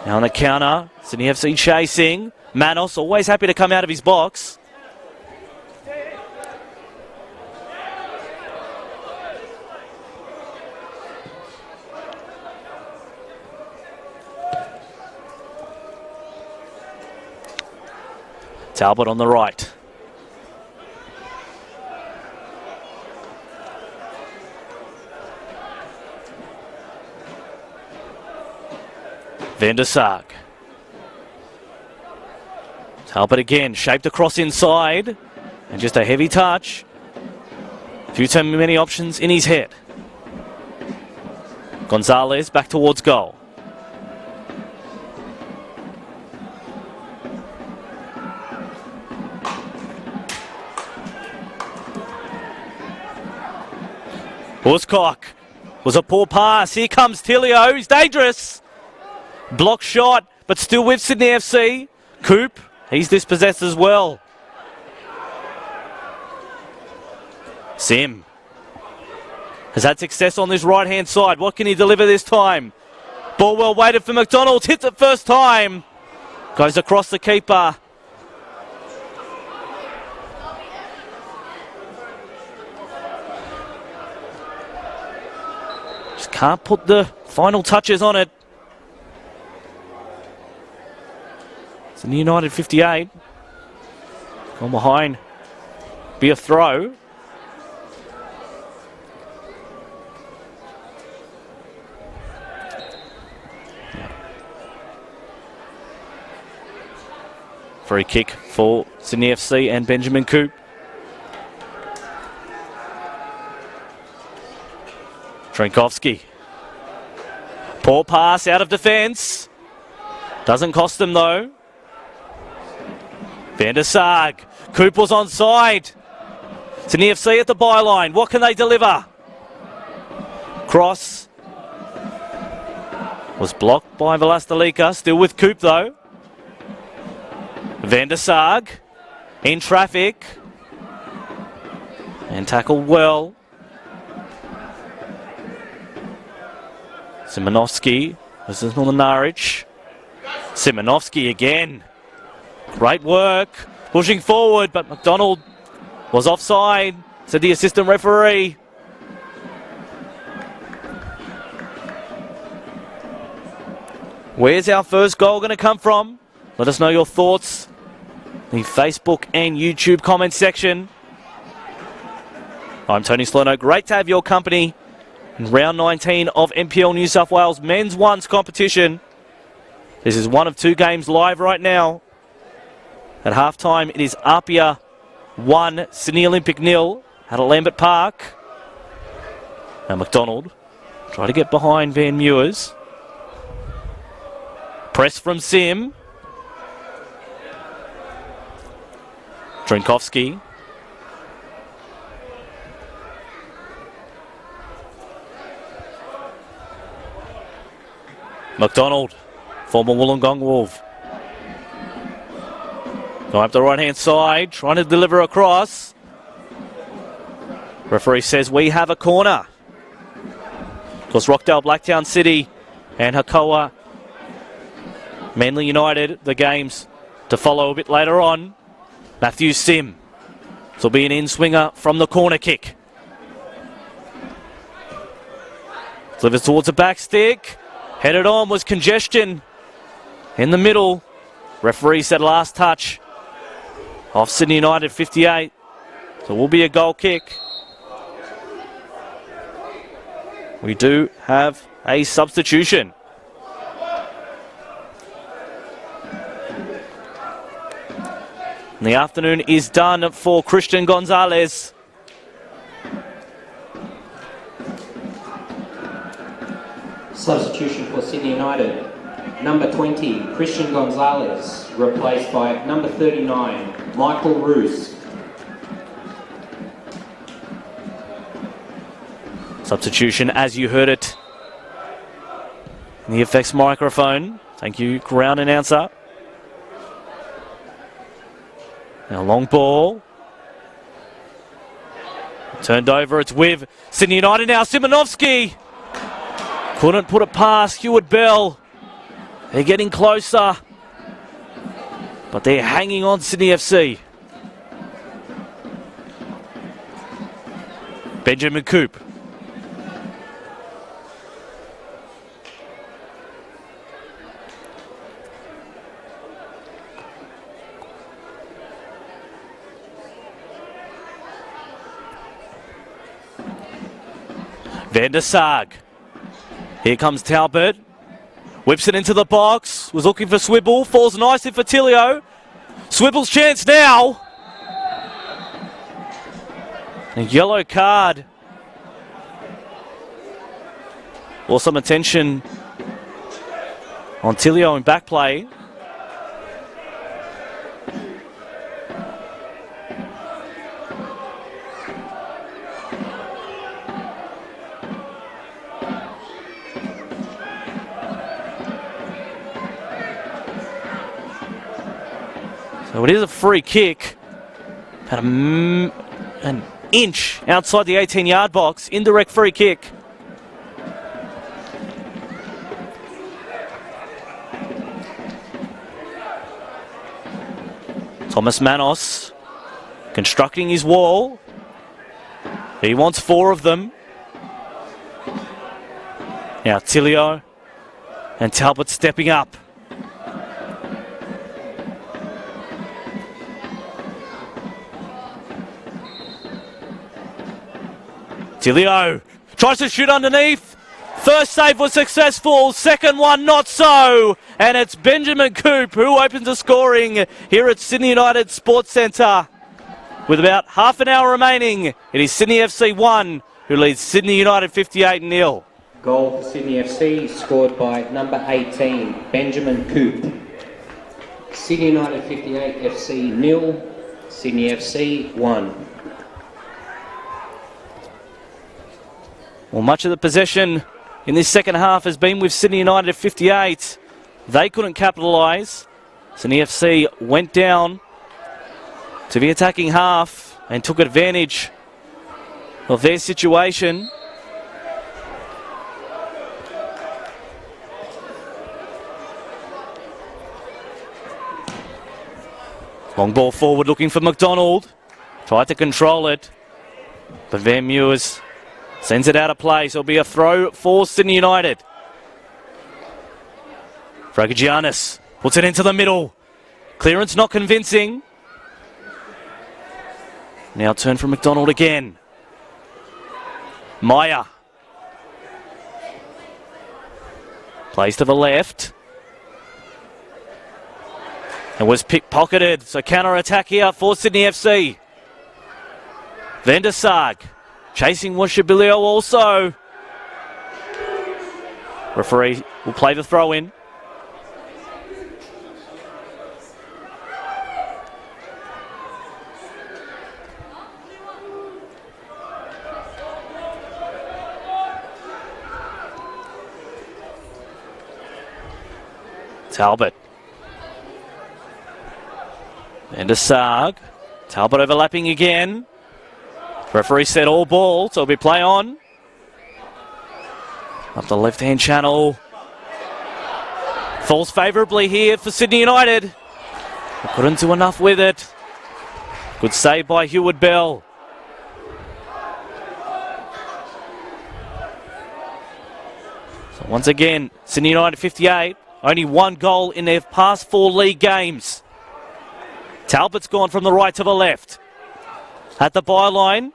Now on the counter, Sydney FC chasing. Manos always happy to come out of his box. Talbot on the right. Van der Sar. Talbot again, shaped across inside. And just a heavy touch. A few too many options in his head. Gonzalez back towards goal. Worscock was a poor pass. Here comes Tilio. He's dangerous. Block shot, but still with Sydney FC. Coupe, he's dispossessed as well. Sim has had success on this right-hand side. What can he deliver this time? Ball well weighted for McDonald. Hits it first time. Goes across the keeper. Just can't put the final touches on it. It's in the United 58. Gone behind. Be a throw. Free kick for Sydney FC and Benjamin Coupe. Trenkovski. Poor pass out of defence. Doesn't cost them though. Van der Sar. Coupe was onside. Sydney FC at the byline. What can they deliver? Cross. Was blocked by Velastalika. Still with Coupe though. Van der Sar in traffic. And tackled well. Simonovsky versus Northern. Simonovsky again. Great work. Pushing forward, but McDonald was offside, said the assistant referee. Where's our first goal going to come from? Let us know your thoughts in the Facebook and YouTube comment section. I'm Tony Slono. Great to have your company in round 19 of NPL New South Wales Men's Ones competition. This is one of two games live right now. At halftime, it is Apia 1, Sydney Olympic 0 at Lambert Park. Now McDonald try to get behind Van Meurs. Press from Sim. Trenkovski. McDonald, former Wollongong Wolf. Going up the right-hand side, trying to deliver across. Referee says we have a corner. Of course, Rockdale, Blacktown City and Hakoah, Manly United, the games to follow a bit later on. Matthew Sim. This will be an in-swinger from the corner kick. Delivers towards the back stick. Headed on was congestion in the middle. Referee said last touch off Sydney United 58. So it will be a goal kick. We do have a substitution. And the afternoon is done for Christian Gonzalez. Substitution for Sydney United. Number 20, Christian Gonzalez, replaced by number 39, Michael Roos. Substitution as you heard it in the effects microphone. Thank you, ground announcer. Now long ball. Turned over, it's with Sydney United now. Simonovsky couldn't put it past Heward Bell. They're getting closer, but they're hanging on Sydney FC. Benjamin Coupe. Van der Sar. Here comes Talbot. Whips it into the box. Was looking for Swibble. Falls nicely for Tilio. Swibble's chance now. A yellow card. Or some attention on Tilio in back play. So it is a free kick. About an inch outside the 18-yard box. Indirect free kick. Thomas Manos constructing his wall. He wants 4 of them. Now Tilio and Talbot stepping up. Tilio tries to shoot underneath. First save was successful. Second one not so. And it's Benjamin Coupe who opens the scoring here at Sydney United Sports Centre. With about half an hour remaining, it is Sydney FC 1 who leads Sydney United 58-0. Goal for Sydney FC scored by number 18, Benjamin Coupe. Sydney United 58, FC 0, Sydney FC 1. Well, much of the possession in this second half has been with Sydney United at 58. They couldn't capitalise. Sydney FC went down to the attacking half and took advantage of their situation. Long ball forward looking for McDonald. Tried to control it, but Van Meurs sends it out of play, so it'll be a throw for Sydney United. Fragigiannis puts it into the middle. Clearance not convincing. Now turn from McDonald again. Meyer. Plays to the left. And was pickpocketed, so counter-attack here for Sydney FC. Van der Sar. Chasing was Shabilio also. Referee will play the throw in. Talbot. Van der Sar. Talbot overlapping again. Referee said all ball, so it'll be play on. Up the left-hand channel. Falls favourably here for Sydney United. Couldn't do enough with it. Good save by Heward Bell. So once again, Sydney United 58. Only 1 goal in their past 4 league games. Talbot's gone from the right to the left. At the byline.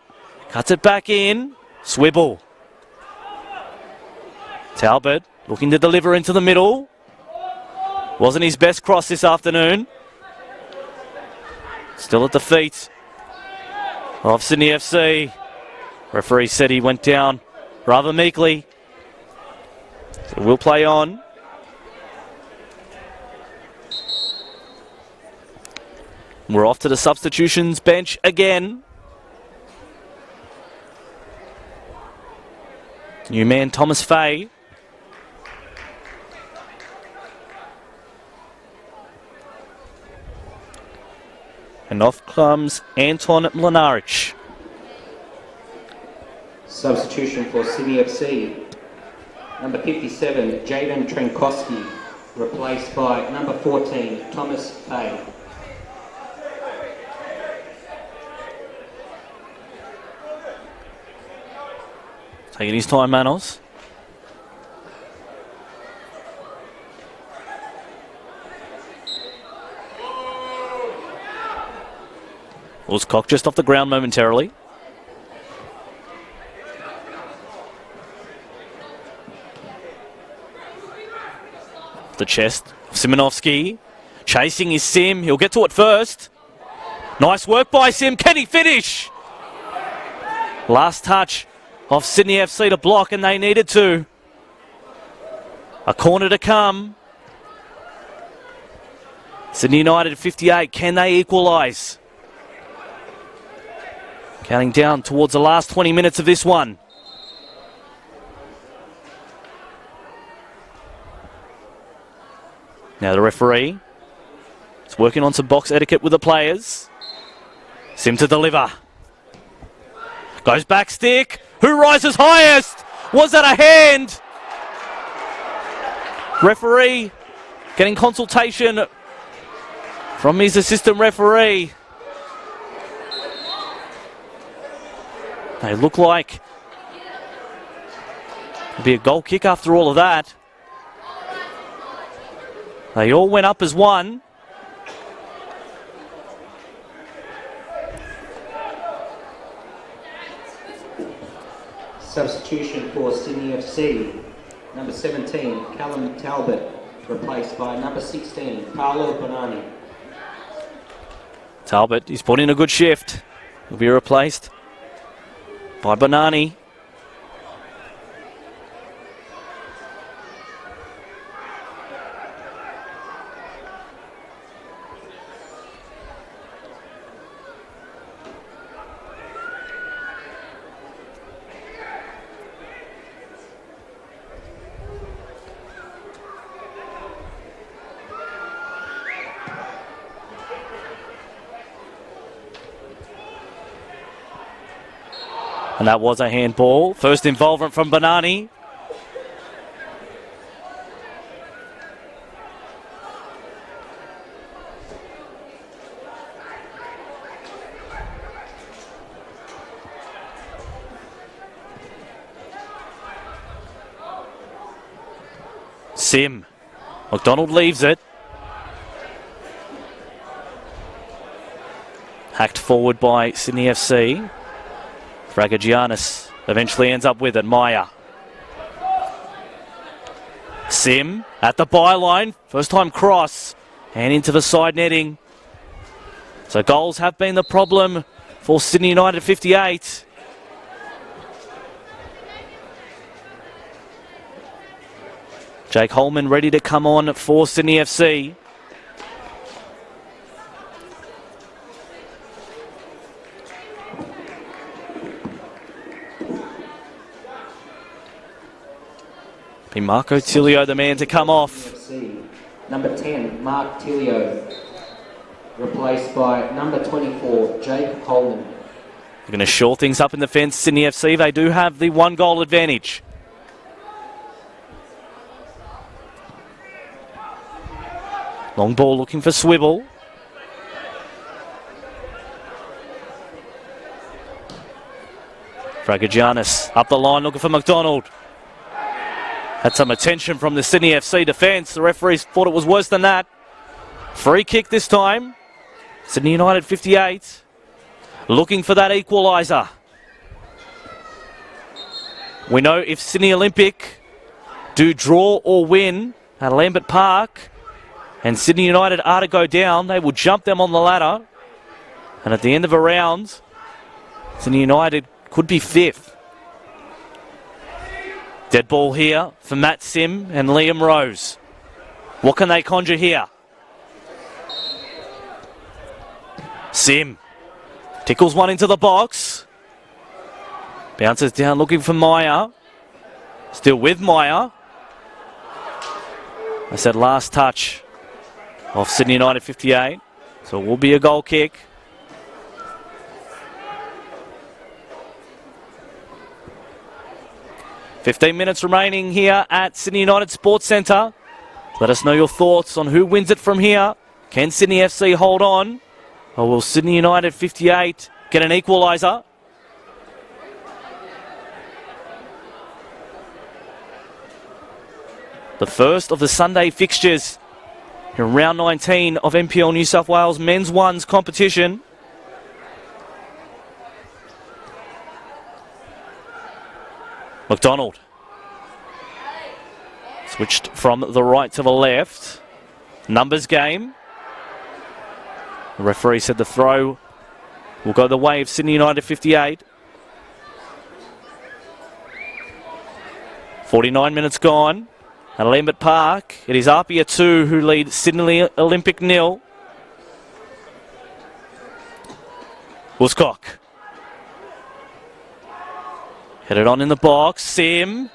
Cuts it back in. Swibble. Talbot looking to deliver into the middle. Wasn't his best cross this afternoon. Still at the feet of Sydney FC. Referee said he went down rather meekly. So we'll play on. We're off to the substitutions bench again. New man Thomas Fay. And off comes Anton Mlinaric. Substitution for Sydney FC. Number 57, Jaden Trenkowski, replaced by number 14, Thomas Fay. Taking his time, Manos. Woolscock just off the ground momentarily. The chest. Simonovsky chasing his Sim. He'll get to it first. Nice work by Sim. Can he finish? Last touch of Sydney FC to block, and they needed to. A corner to come. Sydney United 58. Can they equalise? Counting down towards the last 20 minutes of this one. Now the referee is working on some box etiquette with the players. Sim to deliver. Goes back stick. Who rises highest? Was that a hand? Referee getting consultation from his assistant referee. They look like it'll be a goal kick after all of that. They all went up as one. Substitution for Sydney FC. Number 17, Callum Talbot, replaced by number 16, Paolo Bonani. Talbot, he's put in a good shift. He'll be replaced by Bonani. And that was a handball. First involvement from Bonani. Sim. McDonald leaves it. Hacked forward by Sydney FC. Dragagiannis eventually ends up with it. Maya. Sim at the byline. First time cross. And into the side netting. So goals have been the problem for Sydney United 58. Jake Holman ready to come on for Sydney FC. Be Marco Tilio the man to come off. Number 10, Mark Tilio, replaced by number 24, Jake Holman. They're going to shore things up in the fence. Sydney FC, they do have the 1 goal advantage. Long ball looking for Swibble. Dragagiannis up the line looking for McDonald. Had some attention from the Sydney FC defence. The referees thought it was worse than that. Free kick this time. Sydney United 58. Looking for that equaliser. We know if Sydney Olympic do draw or win at Lambert Park and Sydney United are to go down, they will jump them on the ladder. And at the end of a round, Sydney United could be 5th. Dead ball here for Matt Sim and Liam Rose. What can they conjure here? Sim tickles one into the box. Bounces down looking for Maya. Still with Meyer. I said last touch of Sydney United 58. So it will be a goal kick. "15 minutes remaining here at Sydney United Sports Centre. Let us know your thoughts on who wins it from here. Can Sydney FC hold on? Or will Sydney United 58 get an equaliser? The first of the Sunday fixtures in round 19 of NPL New South Wales Men's Ones competition. McDonald. Switched from the right to the left. Numbers game. The referee said the throw will go the way of Sydney United 58. 49 minutes gone. At Lambert Park, it is Apia 2 who lead Sydney Olympic 0. Wooscock. Headed on in the box. Sim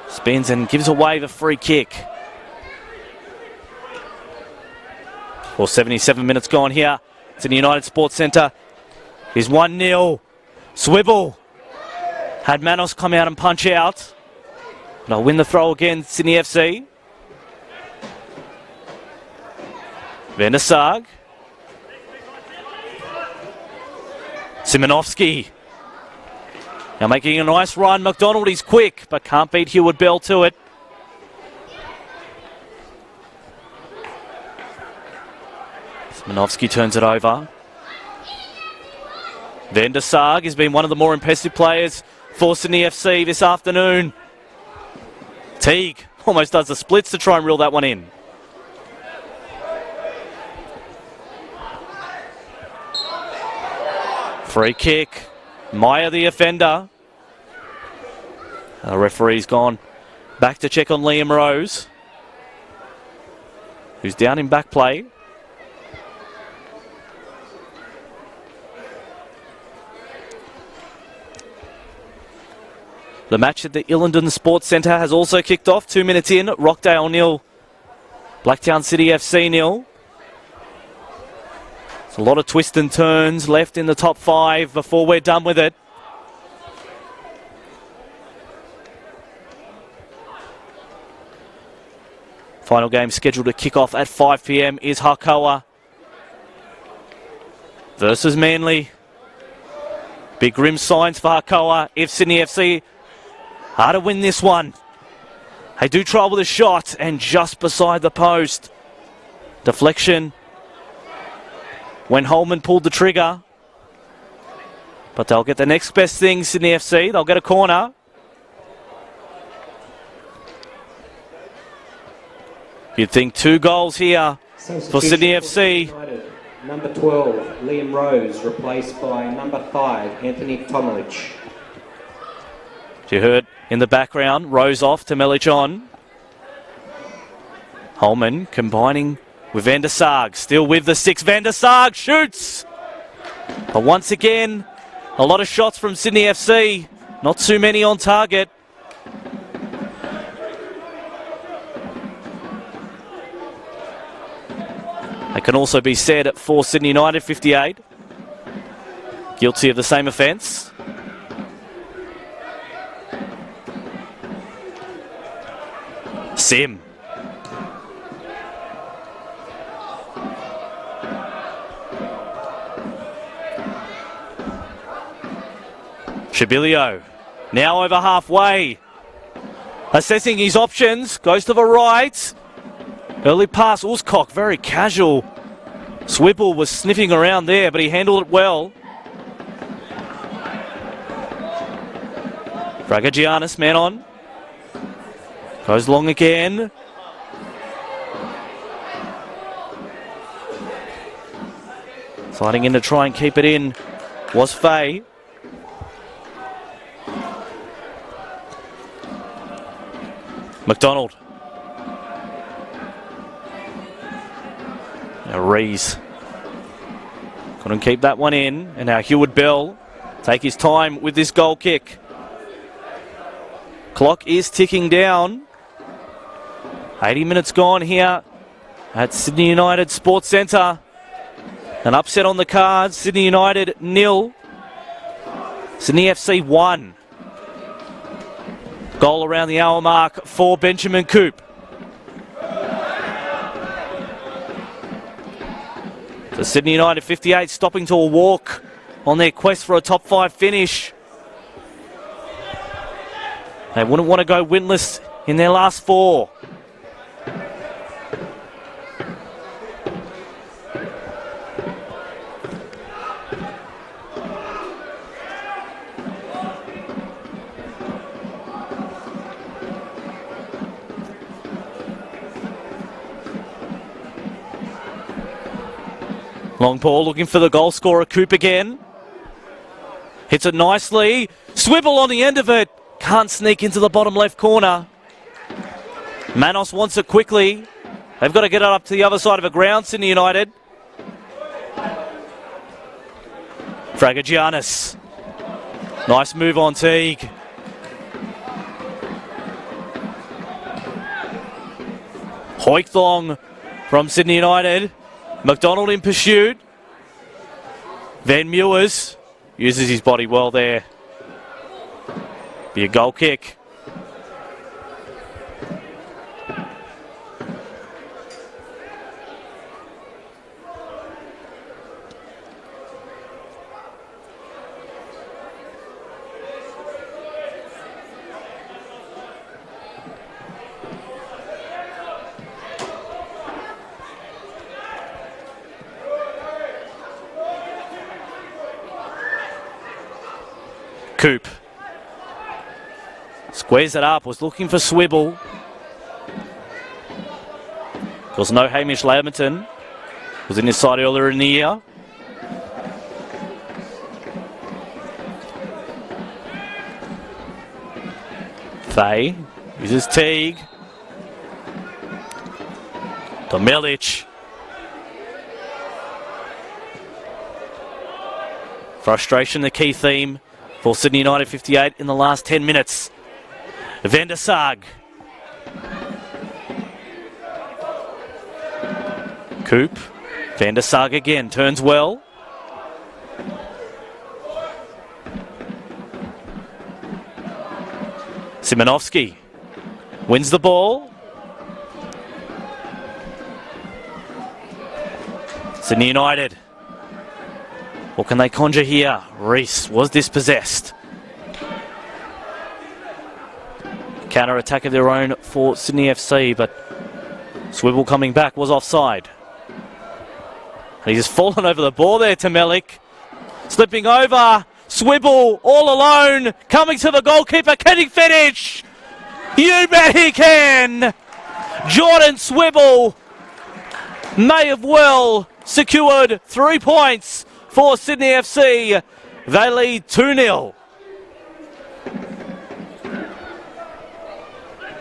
spins and gives away the free kick. Well, 77 minutes gone here. It's in the United Sports Centre. He's 1-0. Swibble. Had Manos come out and punch out. They'll win the throw again, Sydney FC. Van der Sag. Simonovsky. Now making a nice run. McDonald, he's quick, but can't beat Heward Bell to it. Simonovsky turns it over. Van der Sag has been one of the more impressive players for Sydney FC this afternoon. Teague almost does the splits to try and reel that one in. Free kick. Meyer the offender. The referee's gone back to check on Liam Rose, who's down in back play. The match at the Illingdon Sports Centre has also kicked off. 2 minutes in, Rockdale 0, Blacktown City FC 0. There's a lot of twists and turns left in the top 5 before we're done with it. Final game scheduled to kick off at 5 p.m. is Harkoa versus Manly. Big grim signs for Harkoa if Sydney FC are to win this one. They do try with a shot and just beside the post. Deflection when Holman pulled the trigger. But they'll get the next best thing, Sydney FC. They'll get a corner. You'd think 2 goals here for Sydney FC. Number 12, Liam Rose, replaced by number 5, Anthony Tomilich. You heard in the background, Rose off to Melich on. Holman combining with Van der Sag, still with the 6. Van der Sag shoots! But once again, a lot of shots from Sydney FC, not too many on target. It can also be said for Sydney United 58, guilty of the same offence. Sim. Shabilio, now over halfway. Assessing his options, goes to the right. Early pass, Uscock, very casual. Swibble was sniffing around there, but he handled it well. Dragagiannis, man on. Goes long again. Sliding in to try and keep it in was Fay. McDonald. Now Rees couldn't keep that one in, and now Heward Bell take his time with this goal kick. Clock is ticking down. 80 minutes gone here at Sydney United Sports Centre. An upset on the cards. Sydney United 0. Sydney FC 1. Goal around the hour mark for Benjamin Coupe. So Sydney United 58 stopping to a walk on their quest for a top 5 finish. They wouldn't want to go winless in their last 4. Long ball looking for the goal scorer, Coupe again. Hits it nicely. Swibble on the end of it. Can't sneak into the bottom left corner. Manos wants it quickly. They've got to get it up to the other side of the ground, Sydney United. Dragagiannis. Nice move on Teague. Hoikthong from Sydney United. McDonald in pursuit. Van Mewers uses his body well there. Be a goal kick. Coupe. Squares it up, was looking for Swibble. Of course, no Hamish Lamberton. Was in his side earlier in the year. Fay uses Teague. Domelic. Frustration, the key theme for Sydney United 58 in the last 10 minutes. Van der Sar. Coupe. Van der Sar again, turns well. Simonovsky wins the ball. Sydney United. What can they conjure here? Reese was dispossessed. Counter-attack of their own for Sydney FC, but Swibble coming back was offside. He's just fallen over the ball there to Melik. Slipping over. Swibble all alone. Coming to the goalkeeper. Can he finish? You bet he can. Jordan Swibble may have well secured 3 points for Sydney FC. They lead 2-0.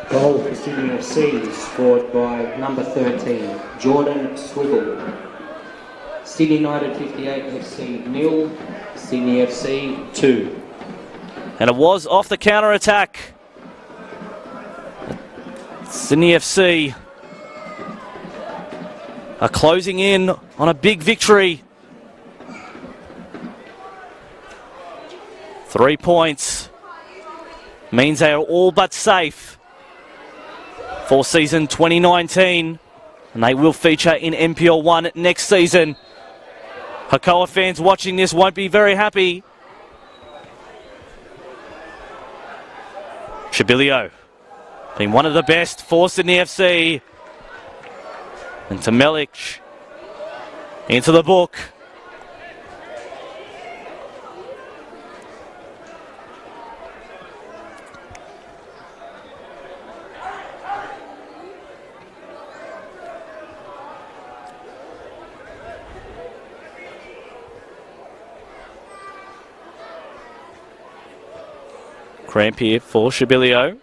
Goal for Sydney FC scored by number 13, Jordan Swibble. Sydney United 58 FC 0, Sydney FC 2. And it was off the counter-attack. Sydney FC are closing in on a big victory. 3 points means they are all but safe for season 2019, and they will feature in NPL 1 next season. Hakoah fans watching this won't be very happy. Shabilio been one of the best for Sydney FC. And Tomelic into the book. Cramp here for Shabilio.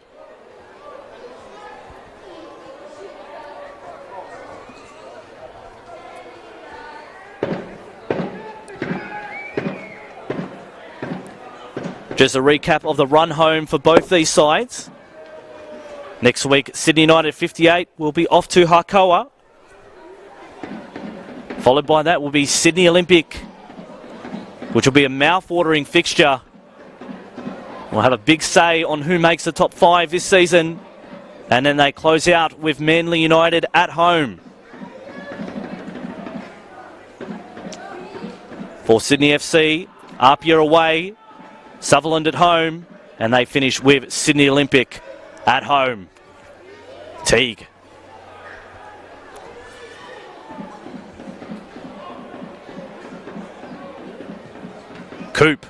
Just a recap of the run home for both these sides. Next week, Sydney United 58 will be off to Harcoa. Followed by that will be Sydney Olympic, which will be a mouth-watering fixture. We'll have a big say on who makes the top 5 this season. And then they close out with Manly United at home. For Sydney FC, Apia away, Sutherland at home, and they finish with Sydney Olympic at home. Teague. Coupe.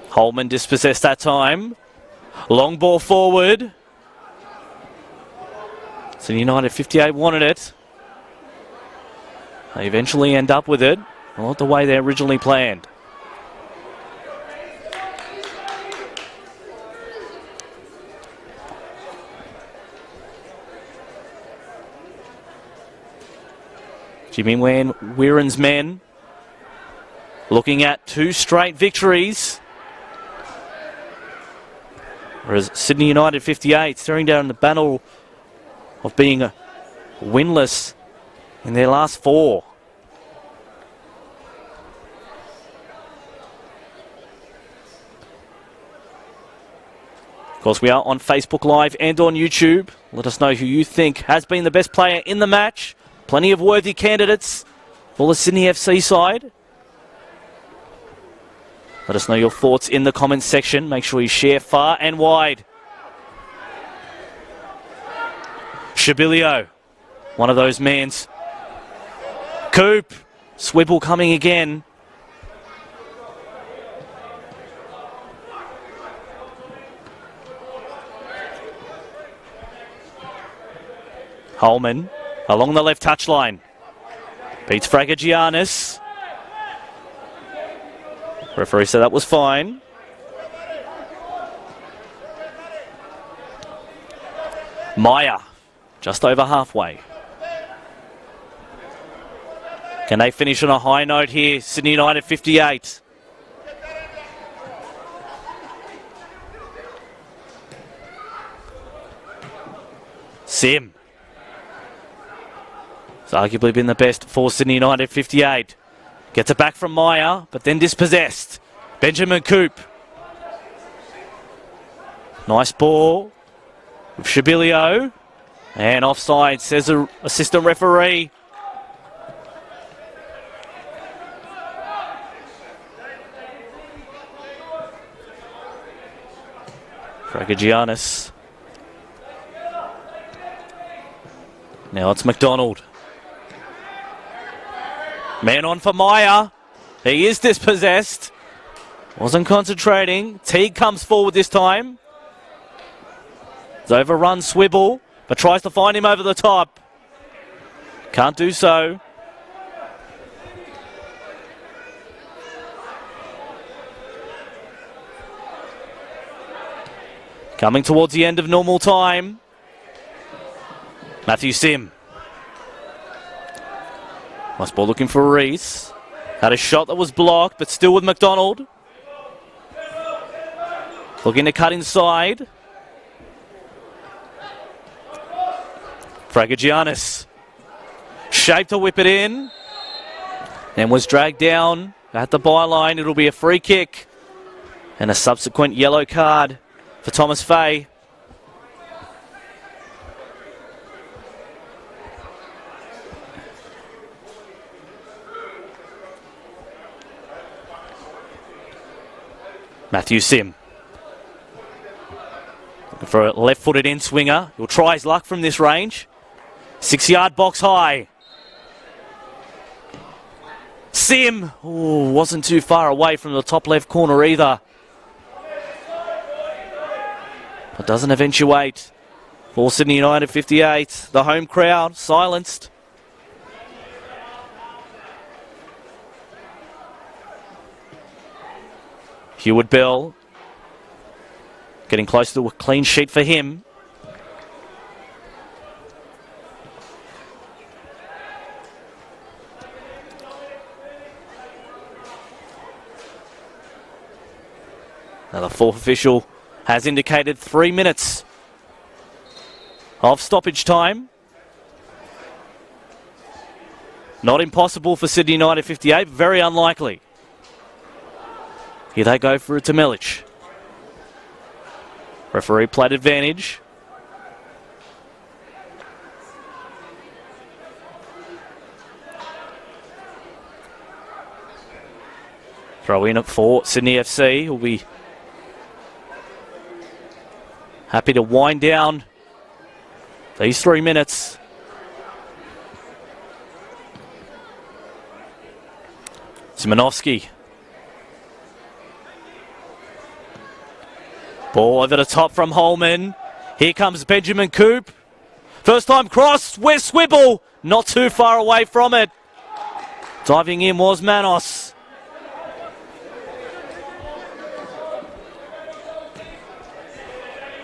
Holman dispossessed that time. Long ball forward. So United 58 wanted it. They eventually end up with it. Not the way they originally planned. Jimmy Weiren's men looking at 2 straight victories. Whereas Sydney United 58 staring down the battle of being winless in their last 4. Of course, we are on Facebook Live and on YouTube. Let us know who you think has been the best player in the match. Plenty of worthy candidates for the Sydney FC side. Let us know your thoughts in the comments section. Make sure you share far and wide. Shabilio, one of those mans. Coupe, Swibble coming again. Holman along the left touchline. Beats Fragagiannis. Referee said that was fine. Meyer, just over halfway. Can they finish on a high note here? Sydney United 58. Sim. It's arguably been the best for Sydney United 58. Gets it back from Meyer, but then dispossessed. Benjamin Coupe. Nice ball with Shabilio. And offside, says the assistant referee. Fragagiannis. Now it's McDonald. Man on for Meyer. He is dispossessed. Wasn't concentrating. Teague comes forward this time. He's overrun Swibble, but tries to find him over the top. Can't do so. Coming towards the end of normal time. Matthew Sim. Nice ball looking for Reese. Had a shot that was blocked, but still with McDonald. Looking to cut inside. Fragagiannis. Shape to whip it in. And was dragged down at the byline. It'll be a free kick. And a subsequent yellow card for Thomas Fay. Matthew Sim. Looking for a left-footed in-swinger. He'll try his luck from this range. 6-yard box high. Sim. Ooh, wasn't too far away from the top left corner either. But doesn't eventuate. For Sydney United 58. The home crowd silenced. Heward Bell getting close to a clean sheet for him. Now the fourth official has indicated 3 minutes of stoppage time. Not impossible for Sydney United 58, very unlikely. Here they go for it to Milic. Referee played advantage. Throw in it for Sydney FC, who'll be happy to wind down these 3 minutes. Simonovsky. Ball over the top from Holman. Here comes Benjamin Coupe. First time cross. Where's Swibble? Not too far away from it. Diving in was Manos.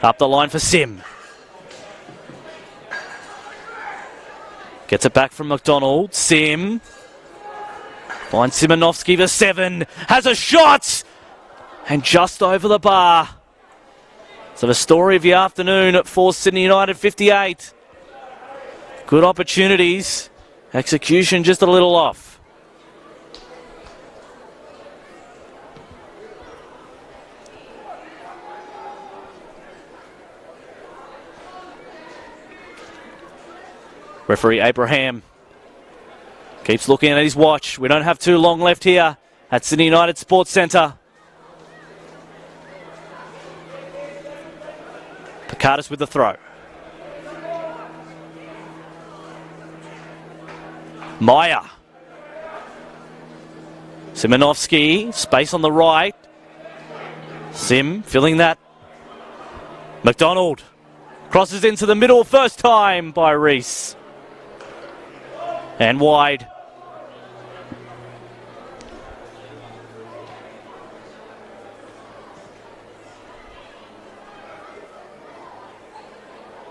Up the line for Sim. Gets it back from McDonald. Sim. Finds Simonovsky the 7. Has a shot! And just over the bar. So the story of the afternoon for Sydney United 58. Good opportunities. Execution just a little off. Referee Abraham keeps looking at his watch. We don't have too long left here at Sydney United Sports Centre. Picardis with the throw. Meyer. Simonovsky, space on the right. Sim filling that. McDonald crosses into the middle first time by Reese. And wide.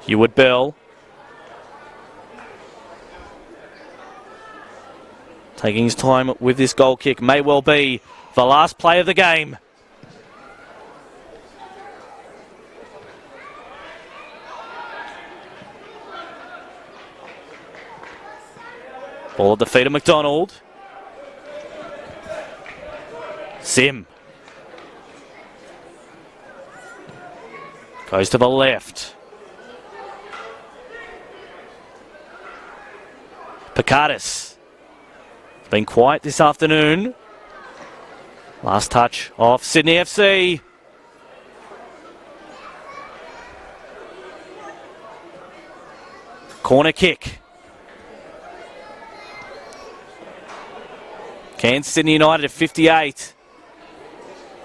Heward Bell. Taking his time with this goal kick. May well be the last play of the game. Ball at the feet of McDonald. Sim. Goes to the left. Picardis. It's been quiet this afternoon. Last touch off Sydney FC. Corner kick. Can Sydney United at 58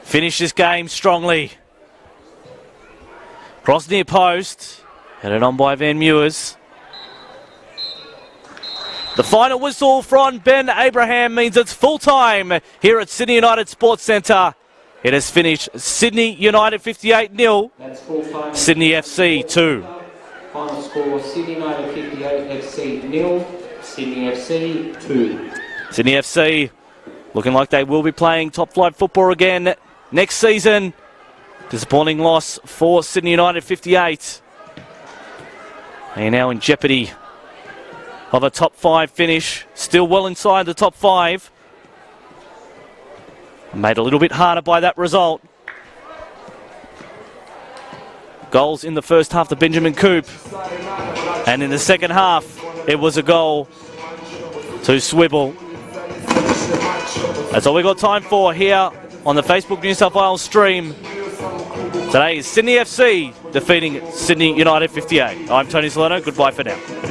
finish this game strongly? Cross near post. Headed on by Van Meurs. The final whistle from Ben Abraham means it's full time here at Sydney United Sports Centre. It has finished Sydney United 58-0. That's full time. Sydney FC 2. Final score, Sydney United 58, FC 0, Sydney FC 2. Sydney FC looking like they will be playing top flight football again next season. Disappointing loss for Sydney United 58. They are now in jeopardy of a top 5 finish. Still well inside the top 5. Made a little bit harder by that result. Goals in the first half to Benjamin Coupe. And in the second half, it was a goal to Swibble. That's all we got time for here on the Facebook New South Wales stream. Today is Sydney FC defeating Sydney United 58. I'm Tony Salerno. Goodbye for now.